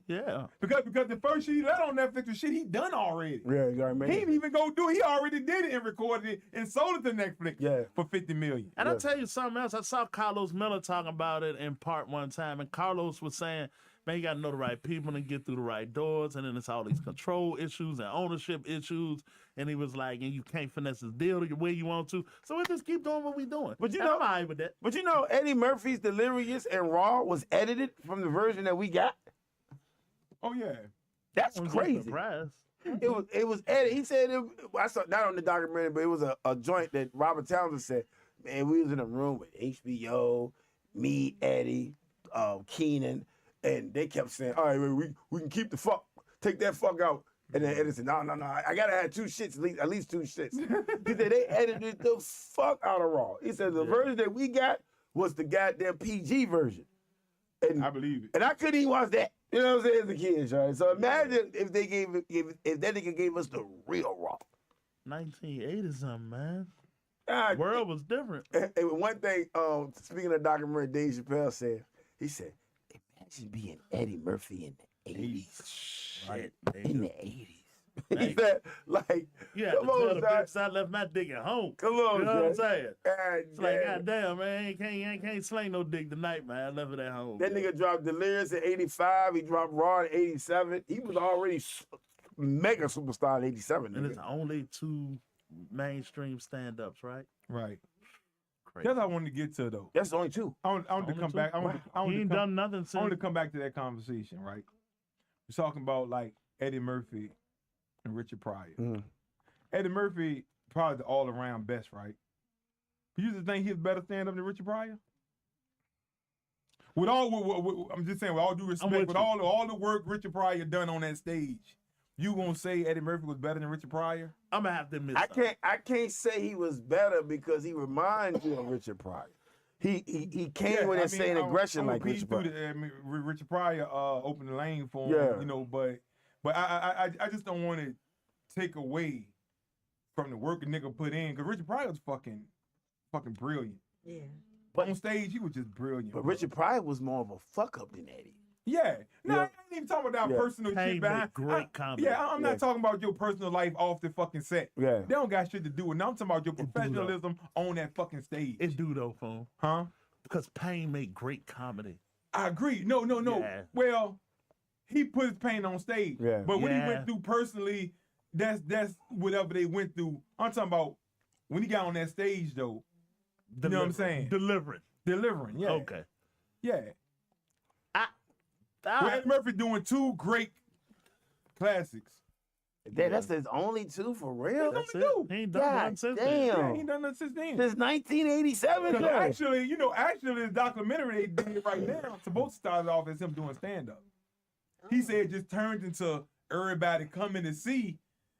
Yeah, Because the first shit he let on Netflix was shit he done already. Yeah, you gotta make He it. didn't even go do it. He already did it and recorded it and sold it to Netflix Yeah. for $50 million. and Yeah. I'll tell you something else. I saw Carlos Miller talking about it in part one time, and Carlos was saying, man, you got to know the right people and get through the right doors, and then it's all these control issues and ownership issues, and he was like, and you can't finesse this deal the way you want to, so we just keep doing what we doing. But you And know- I'm all right with that. But you know, Eddie Murphy's Delirious and Raw was edited from the version that we got. Oh, yeah. That's I'm just crazy. surprised. It was edited. He said I saw not on the documentary, but it was a joint that Robert Townsend said. Man, we was in a room with HBO, me, Eddie, Keenan, and they kept saying, "All right, we can keep the fuck, take that fuck out." And then Eddie said, "No, I gotta have two shits, at least two shits." He said they edited the fuck out of Raw. He said the version that we got was the goddamn PG version. And I believe it. and I couldn't even watch that. You know what I'm saying? As a kid, right? So imagine if they if that nigga gave us the real Raw. 1980 something, man. God, The world was different. and one thing, speaking of documentary, Dave Chappelle said, he said, imagine being Eddie Murphy in the 80s. Shit. In the 80s. He Hey. said, like, You had to come tell on, the son. bitch I left my dick at home. Come on, You know what I'm son. saying? God It's like, damn. goddamn, man, I can't sling no dick tonight, man. I left it at home. That man. nigga dropped Delirious in 85. He dropped Raw in 87. He was already mega superstar in 87. And nigga. it's only two mainstream stand-ups, right? Right. Crazy. That's what I wanted to get to, though. That's only two. I want to Only come two? back. I want He to ain't come, done nothing I since. want to come back to that conversation, right? We're talking about, like, Eddie Murphy and Richard Pryor. Mhm. Eddie Murphy, probably the all-around best, right? But you just think he's better stand-up than Richard Pryor? I'm just saying, with all due respect, with with you. all the work Richard Pryor done on that stage, you gonna say Eddie Murphy was better than Richard Pryor? I'm gonna have to admit I something. can't say he was better because he reminds you of Richard Pryor. He came with that same aggression like Richard Pryor. Richard Pryor opened the lane for him, Yeah. you know, but I just don't want to take away from the work a nigga put in, because Richard Pryor was fucking brilliant. Yeah. But on stage, he was just brilliant. But bro. Richard Pryor was more of a fuck up than Eddie. Yeah. No, Yeah. I ain't even talking about that Yeah. personal Pain shit make behind. great comedy. Yeah, I'm Yeah. not talking about your personal life off the fucking set. Yeah. They don't got shit to do with it. I'm talking about your do, though. professionalism on that fucking stage. It do though, fool. Huh? Because pain make great comedy. I agree. No. Yeah. Well, he put his pain on stage. Yeah. But what he Yeah. went through personally, that's whatever they went through. I'm talking about when he got on that stage though. You know what I'm saying? Delivering. Delivering. Yeah. Okay. Yeah. All Well, right. Eddie Murphy doing 2 great classics. That's his only 2 for real. That's only it. do. He ain't done God one since damn. then. Yeah, he ain't done nothing since then. Since 1987. Because though. actually, the documentary they did right now supposed to start off as him doing stand-up. He said it just turned into everybody coming to see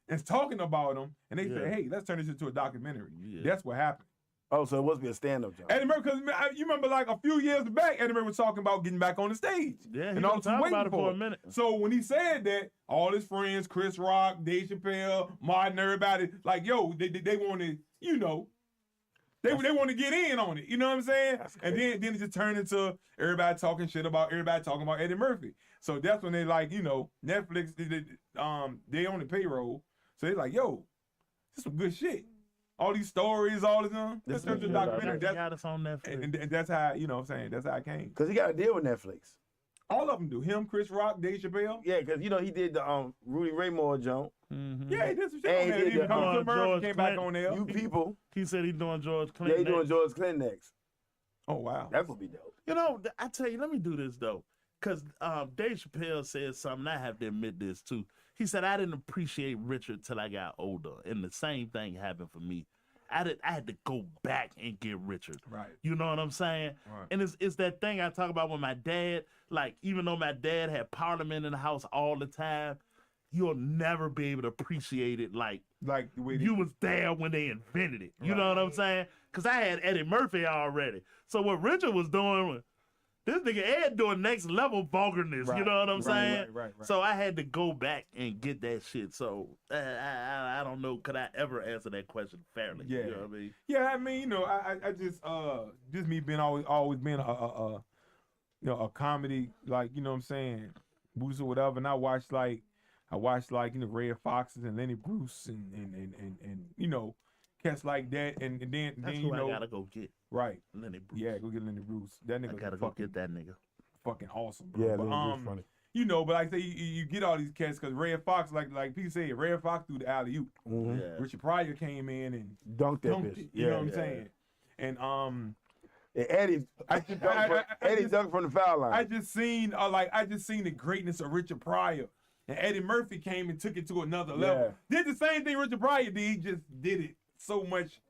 and talking about him, and they said, "Hey, let's turn this into a documentary." Yeah. That's what happened. Oh, so it must be a stand-up job. Eddie Murphy, because you remember like a few years back, Eddie Murphy was talking about getting back on the stage. Yeah, he and been all this talking waiting about it for a it. minute. So when he said that, all his friends, Chris Rock, Dave Chappelle, Martin, everybody, like, yo, they want to, you know, they want to get in on it. You know what I'm saying? And then it just turned into everybody talking shit about everybody talking about Eddie Murphy. So that's when they like, you know, Netflix, they on the payroll. So they like, yo, this is some good shit. All these stories, all of them. Let's turn to a documentary. He got us on Netflix. And that's how, you know what I'm saying? That's how it came. Because he got a deal with Netflix. All of them do. Him, Chris Rock, Dave Chappelle. Yeah, because, you know, he did the Rudy Ray Moore joint. Mm-hmm. Yeah, he did some shit And on he there. did He the, come to George America, came back Clinton. on there. You people. He said he's doing George Yeah, Clinton. he doing next. George Clinton next. Oh, wow. That would be dope. You know, I tell you, let me do this though. Because Dave Chappelle said something, I have to admit this too. He said, I didn't appreciate Richard till I got older. And the same thing happened for me. I had to go back and get Richard. Right. You know what I'm saying? Right. And it's that thing I talk about with my dad. Like, even though my dad had Parliament in the house all the time, you'll never be able to appreciate it like Like the way you was there when they invented it. You know what I'm saying? Because I had Eddie Murphy already. So what Richard was doing was, this nigga Ed doing next level vulgarness. You know what I'm saying? Right. So I had to go back and get that shit. So I don't know, could I ever answer that question fairly? Yeah. You know what I mean? Yeah, I mean, you know, I just me being always being a comedy, like, you know what I'm saying, boost or whatever, and I watched like you know, Red Foxes and Lenny Bruce and you know, cats like that, and then That's you who know, I gotta go get. right, Lenny Bruce. yeah, go get Lenny Bruce. That I nigga gotta go fucking get that nigga. fucking awesome, bro. Yeah, but, Lenny Bruce funny. you know, but like I say, you get all these cats because Red Fox, like people say, Red Fox threw the alley oop. Mm-hmm. Yeah. Richard Pryor came in and Dunked that dunked bitch. it. You know what I'm Yeah. saying? And And Eddie just- Eddie dunked from the foul line. I just seen the greatness of Richard Pryor, and Eddie Murphy came and took it to another level. Did the same thing Richard Pryor did. He just did it so much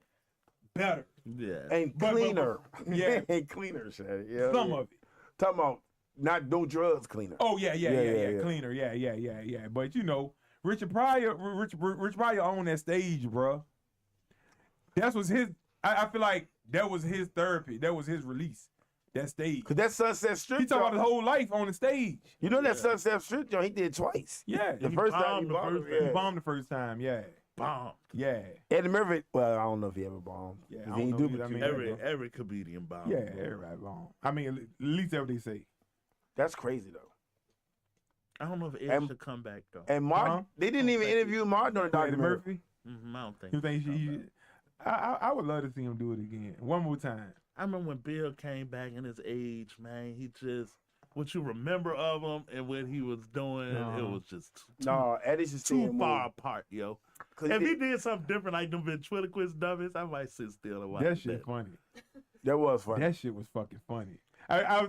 better. Yeah. and but- cleaner. yeah. and cleaner, shit. Yeah. Some of it. Talking about not no drugs cleaner. Oh yeah, Yeah. cleaner. Yeah. But you know, Richard Pryor on that stage, bro. That was his. I feel like that was his therapy. That was his release. That stage. Cause that Sunset Strip He talked about joint, his whole life on the stage. you know that Sunset Strip joint he did twice. Yeah. The He first time bombed he the bombed, first yeah. He bombed the first time. Yeah. Bomb. Yeah. Eddie Murphy, well, I don't know if he ever bombed. Yeah, I 'Cause don't he ain't know do either. but I two mean, years. Every comedian bomb. Yeah, everybody bombed. I mean, at least that's what they say. That's crazy though. I don't know if Ed And- should come back though. And Martin, Huh? they didn't even interview Martin on the Eddie documentary. Murphy. I don't think. You think he'll come he? back. I would love to see him do it again, one more time. I remember when Bill came back in his age, man. He just what you remember of him and what he was doing, it was just No, Eddie should stay too in far movie. apart, yo. 'Cause If he did something different like them ventriloquist dummies, I might sit still and watch That shit funny. that was funny. That shit was fucking funny.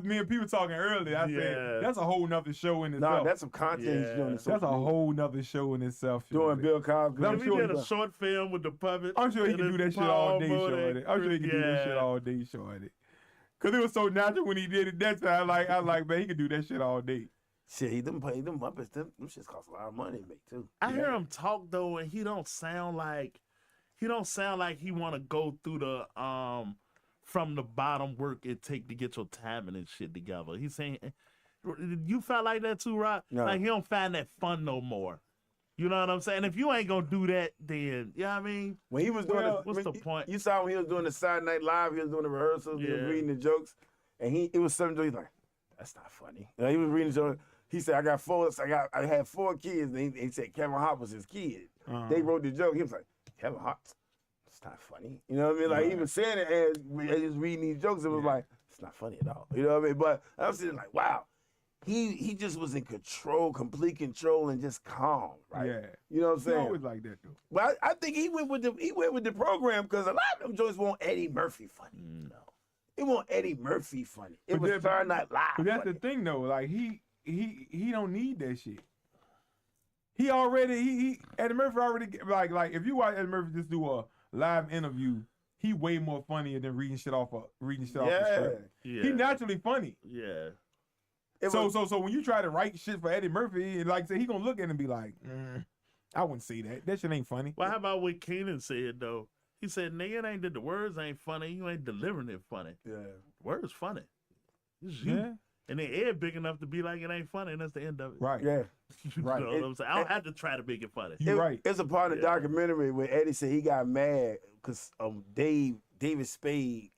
Me and people talking earlier. I Yeah. said that's a whole nother show in No, itself. that's some content he's Yeah. doing. That's a whole nother show in itself. doing Shorty. Bill Cosby. I'm If he sure did he a does. short film with the puppet. I'm sure he and can do then that shit all day, Paul Shorty. Moore, I'm sure he can do that yeah. shit all day, Shorty. Cause it was so natural when he did it. That's why I like, man, he can do that shit all day. Shit, he them Muppets, them shits cost a lot of money to make too. I hear him talk though, and he don't sound like he want to go through the from the bottom work it take to get your timing and shit together. He's saying, you felt like that too, Rock? No. Like he don't find that fun no more. You know what I'm saying? If you ain't gonna do that, then you know what I mean. When he was doing Well, what's the point? You saw when he was doing the Saturday Night Live, he was doing the rehearsals, he was Yeah. reading the jokes, and it was something he's like, That's not funny. He was reading the joke. He said, I had 4 kids. And he said Kevin Hart was his kid. They wrote the joke. He was like, Kevin Hart, it's not funny. You know what I mean? Like, he was saying it as he was reading these jokes. It was like, it's not funny at all. You know what I mean? But I was sitting like, wow. He just was in control, complete control, and just calm, right? Yeah. You know what I'm He saying? always like that, though. But I think he went with the program because a lot of them joints want Eddie Murphy funny. No. They want Eddie Murphy funny. It was Saturday Night Live. But that's funny. the thing, though. Like, he don't need that shit. He Eddie Murphy already, like if you watch Eddie Murphy just do a live interview, he way more funnier than reading shit off the script. Yeah. He naturally funny. Yeah. So when you try to write shit for Eddie Murphy, like say he gonna look at it and be like, I wouldn't say that. That shit ain't funny. Well, how about what Keenan said though? He said, "Nigga, it ain't that the words ain't funny. You ain't delivering it funny. Yeah. Words funny. It's you." Yeah. And then Ed big enough to be like it ain't funny, and that's the end of it. Right. Yeah. You Right. know what I'm saying? I don't have to try to make it funny. You're right. It's a part of the documentary where Eddie said he got mad because David Spade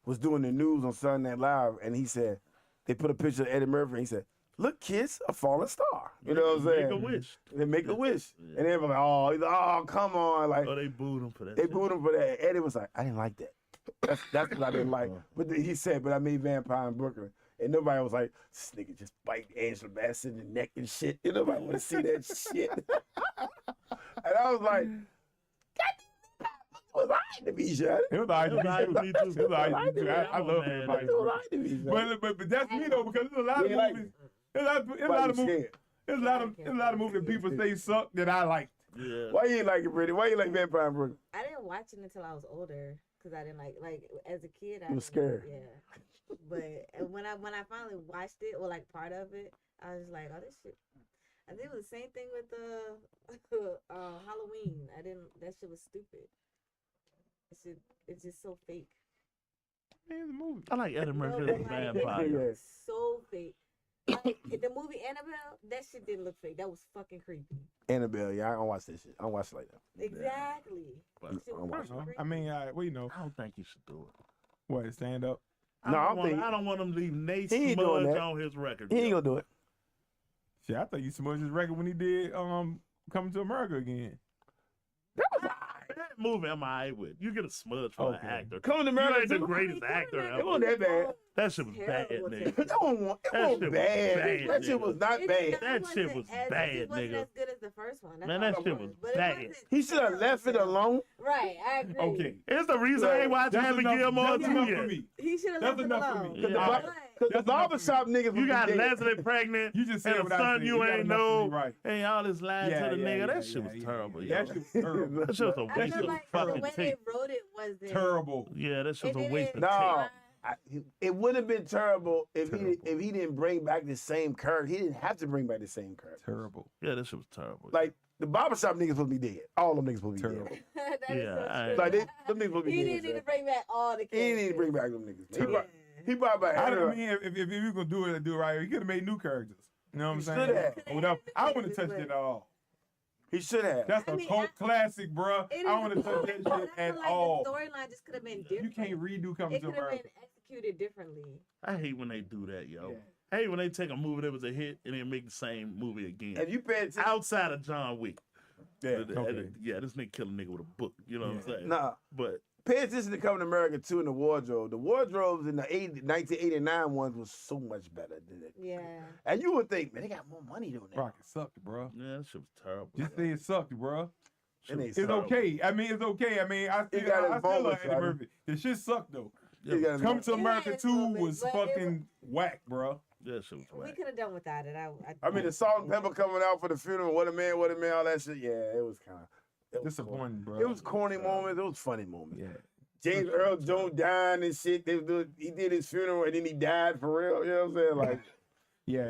was doing the news on Sunday Night Live, and he said they put a picture of Eddie Murphy, and he said, "Look, kids, a falling star." You know what I'm saying? Make a wish. They make a wish, Yeah. and everybody like, "Oh, come on!" Like Oh, they booed him for that. they shit. booed him for that. Eddie was like, "I didn't like that. That's what I didn't like." But he said, "But I made Vampire in Brooklyn." And nobody was like, "This nigga just bite Angela Bassett in the neck and shit." And nobody want to see that shit. And I was like, "God, it was alright to be shot. It was alright It was alright to to me me, too. too. It was alright to me too. I Oh, love man. everybody. It was alright to be shot." But that's me though, because there's a lot of You like movies. it? There's a lot of movies. Scared. There's a lot of movies that people say suck that I like. Yeah. Why you ain't like it, Brittany? Why you like Vampire in Brooklyn? I didn't watch it until I was older because I didn't like as a kid. I You was didn't- scared. Yeah. But when I finally watched it or like part of it, I was like, oh, this shit. I think it was the same thing with Halloween. That shit was stupid. It's just so fake. Man, it's a movie. I like Eddie Murphy No, as a but, like, vampire. Yeah. it's so fake. Like, the movie Annabelle, that shit didn't look fake. That was fucking creepy. Annabelle, yeah, I don't watch that shit. I don't watch it like that. Exactly. But That shit was I fucking creepy. I mean, well, you know, I don't think you should do it. what, stand up? No, I don't think- I don't want him to leave Nate He ain't doing smudge that. on his record. He ain't gonna do it. Shit, I thought you smudged his record when he did Coming to America Again. That was alright. That movie I'm alright with. You get a smudge for Okay. an actor. Coming to You America ain't the too. greatest actor It ever. wasn't that bad. That shit was bad, Terrible, nigga. That wasn't That shit was bad. bad, That shit nigga. was not bad. That shit was bad, It wasn't nigga. as good as the first one. That's Man, all that it shit was But it bad. wasn't He should have left it terrible. alone. Right, I agree. Okay. It's the reason I ain't watching That's Happy enough, Gilmore that's too enough yet. for me. He should have That's left it enough for alone. me. Because Yeah. the That's barbershop niggas You would got be dead. Leslie pregnant. You just said and what a I son said. you got ain't enough for know. me, right. And all this lying to the nigga. That shit was terrible. That yo. shit was terrible. That shit was a I waste feel of like the fucking way they tape. wrote it wasn't Terrible. Yeah, that shit was a waste of No. tape. It would have been terrible if Terrible. he didn't bring back the same character. He didn't have to bring back the same character. Terrible. Yeah, that shit was terrible. Like the barbershop niggas supposed to be dead. All them niggas supposed to be Terrible. dead. That is Yeah, so I- true. Like them niggas supposed to be He dead. didn't need son. to bring back all the He didn't need to bring characters. back them niggas. Terrible. He brought back. I everybody. mean, if you were gonna do it right, he could have made new characters. You know what I'm He saying? should have. I wouldn't touch it at all. He should have. That's I a mean, cult classic, bruh. It I is wouldn't touch that but shit I at feel like all. The storyline just could have been You different. can't redo Coming It to could have been America. executed differently. I hate when they do that, yo. Yeah. I hate when they take a movie that was a hit and then make the same movie again. If you pay attention, Outside of John Wick. yeah. Okay. Yeah, this nigga kill a nigga with a book. You know what I'm saying? Nah, But pay attention to Coming to America too in the wardrobe. The wardrobes in the 1989 ones was so much better than it. Yeah. And you would think, man, they got more money doing that. Rocket sucked, bruh. yeah, that shit was terrible. Just say it sucked, bruh. Shit was It's It's terrible. okay. I mean, it's okay. I mean, I He still, got his I still moments, like Eddie son. Murphy. The shit sucked though. Yeah, He got his Coming to Yeah, America it's 2 moments, was but it fucking whack, bruh. that shit was We whack. could have done without it. I mean, the salt and pepper coming out for the funeral, what a man, all that shit. Yeah, it was kind of Disappointing, bro. It was corny moments. It was funny moments. Yeah. James Earl Jones dying and shit. He did his funeral and then he died for real. You know what I'm saying? Like, Yeah,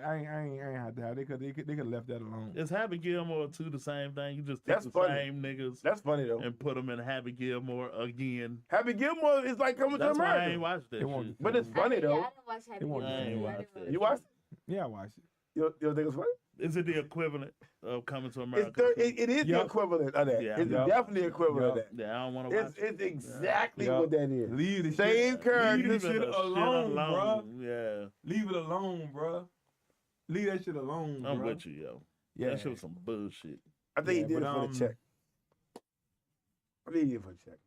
I ain't had that. They could have left that alone. Is Happy Gilmore 2 the same thing? You just take That's the funny. same niggas that's funny though. and put them in Happy Gilmore again. Happy Gilmore is like Coming That's to why I America. ain't watched that It won't- shit. But it's funny I though. didn't watch Happy It won't- Gilmore. I ain't I watched didn't that. You watched it? Yeah, I watched it. You don't think it's funny? Is it the equivalent of Coming to It's America? it is the Yup. equivalent of that. Yeah. It's Yup. definitely the equivalent Yup. of that. Yeah, I don't want to watch It's exactly Yup. what that is. Leave the Same shit. character. Leave the shit alone, bro. Yeah, Leave it alone, bro. Leave that shit alone, bro. I'm with you, yo. Yeah. That shit was some bullshit. I think Yeah, he did it but, for the check. I think he did it for the check.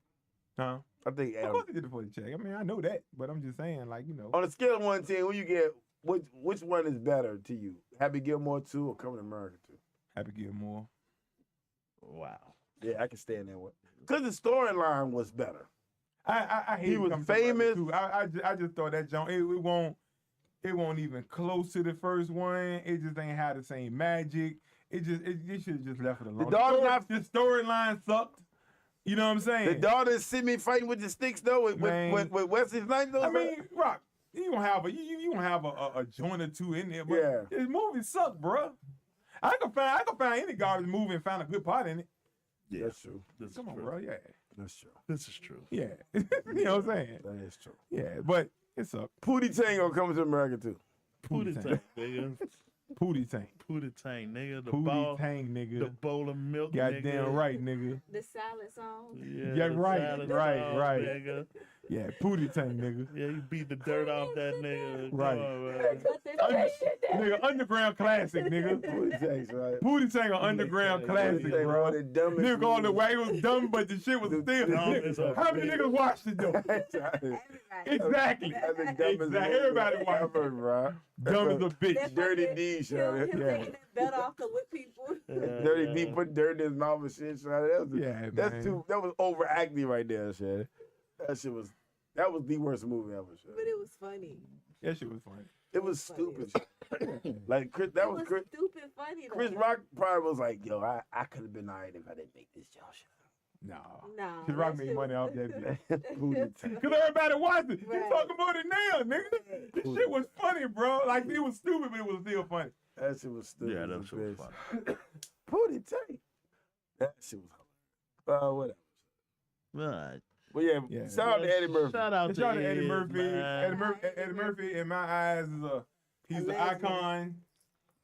Huh? I think Of course he did it for the check. I mean, I know that, but I'm just saying, like, you know. on a scale of 1 to 10, who you get? Which one is better to you? Happy Gilmore 2 or Coming to America 2? Happy Gilmore. Wow. Yeah, I can stand that one. Because the storyline was better. I hate He was Come to America famous. too. I just thought that John it won't even close to the first one. It just ain't had the same magic. It should have just left it alone. The storyline sucked. You know what I'm saying? The daughter see me fighting with the sticks though with Wesley Snipes though. I mean, Rock, you gonna have a joint or two in there, but Yeah. this movie sucked, bro. I can find any garbage movie and find a good part in it. Yeah, That's true. this Come is on, true. bro. Yeah, That's true. This is true. yeah. You know what I'm saying? That is true. Yeah, but it sucked. Pootie Tango Coming to America 2. Pootie Tang, nigga. Pootie Tank. Pootie Tang, nigga. The Pootie ball, Tank, nigga. the bowl of milk, Goddamn nigga. right, nigga. The salad song. Yeah, the right, salad right, sauce, right. Nigga. Yeah, Pootie Tank, nigga. Yeah, you beat the dirt off that nigga. Come Right. on, man. Cut this shit down. Nigga, underground classic, nigga. Pootie Tank's right. Pootie Tank an underground classic, Pootie Tank bro. one of the dumbest Nigga called the movies. way it was dumb, but the shit was still. Dumb as a How many bitch. niggas watched it though? Everybody. Exactly. That's the dumbest movie Everybody watched ever, bro. Dumb as a bitch. That Dirty fucking- D, him shot it. Yeah. taking that belt off to whip people. Dirty D put dirt in his mouth and shit. Shot it. Yeah, That's man. too. That was overacting right there, shit. That was the worst movie ever, shit. But it was funny. That shit was funny. It was stupid. Like Chris, that It was was Chris. stupid funny though. Chris Rock probably was like, "Yo, I could have been alright if I didn't make this y'all shit." No. Nah. Cause Rock that made shit money was- off that bitch. Pootie Tank. Cause everybody watched it. They Right. talking about it now, nigga. This shit was funny, bro. Like it was stupid, but it was still funny. That shit was stupid. Yeah, as that a shit was bitch. funny. Pootie Tank. That shit was hilarious. Whatever. All right. But yeah, Yeah. shout out to Eddie Murphy. Shout out And to shout out to Eddie Ed, Murphy. man. Eddie Murphy, in my eyes, is he's an legend. icon.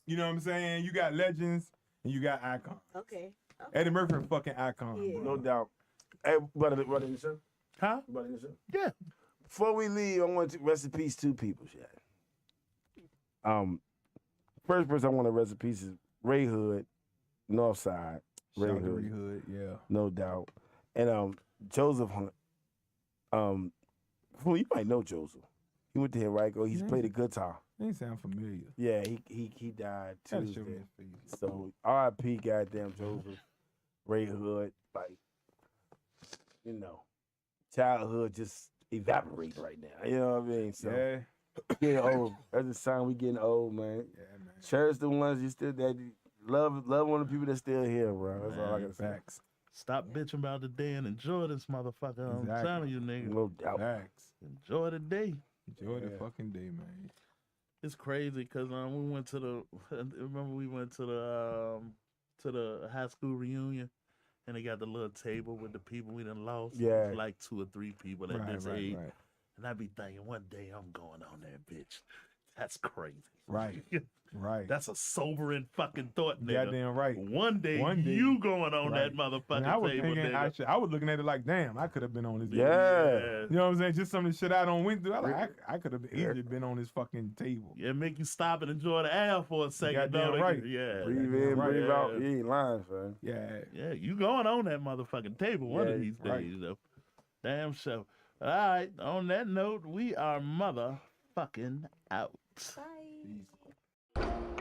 You know what I'm saying? You got legends and you got icons. Okay. Eddie Murphy, a fucking icon, Yeah. bro. No doubt. Hey, brother, in the show? Huh? Brother in the show? Yeah. Before we leave, I want to rest in peace two people, shit. First person I want to rest in peace is Ray Hood, Northside. Ray Shout out to Hood, Ray Hood, yeah. no doubt. And Joseph Hunt. Well, you might know Joseph. He went to Henrico. He's Yeah. played the guitar. They sound familiar. Yeah, he died Gotta show Tuesday. me his face. So R.I.P. goddamn Joseph, Ray Hood, like, you know, childhood just evaporate right now. You know what I mean? So Yeah, getting old. That's the sign we getting old, man. yeah, man. Cherish the ones you still that love one of the people that's still here, bro. That's all I Man, gotta say. Facts. Stop bitching about the day and enjoy this motherfucker. I'm Exactly. telling you, nigga. No doubt. Facts. Enjoy the day. Enjoy the Yeah. fucking day, man. It's crazy because we went to the. Remember we went to the high school reunion, and they got the little table with the people we done lost. It Yeah. was like 2 or 3 people at Right, this right, age, right. and I be thinking one day I'm going on that bitch. That's crazy. Right. Right. That's a sobering fucking thought, nigga. Goddamn right. One day One day. you going on that Right. motherfucking And I was table, thinking, nigga. I was looking at it like, damn, I could have been on this. Yeah. You know what I'm saying? Just some of the shit I don't went through. I could have easily been on this fucking table. Yeah, make you stop and enjoy the air for a second. Goddamn don't it? right. Yeah. Breathe in, Right. breathe out. Yeah. You ain't lying, son. Yeah. Yeah, you going on that motherfucking table one of Yeah, these right. days, though. Damn show. All right, on that note, we are motherfucking out. Bye.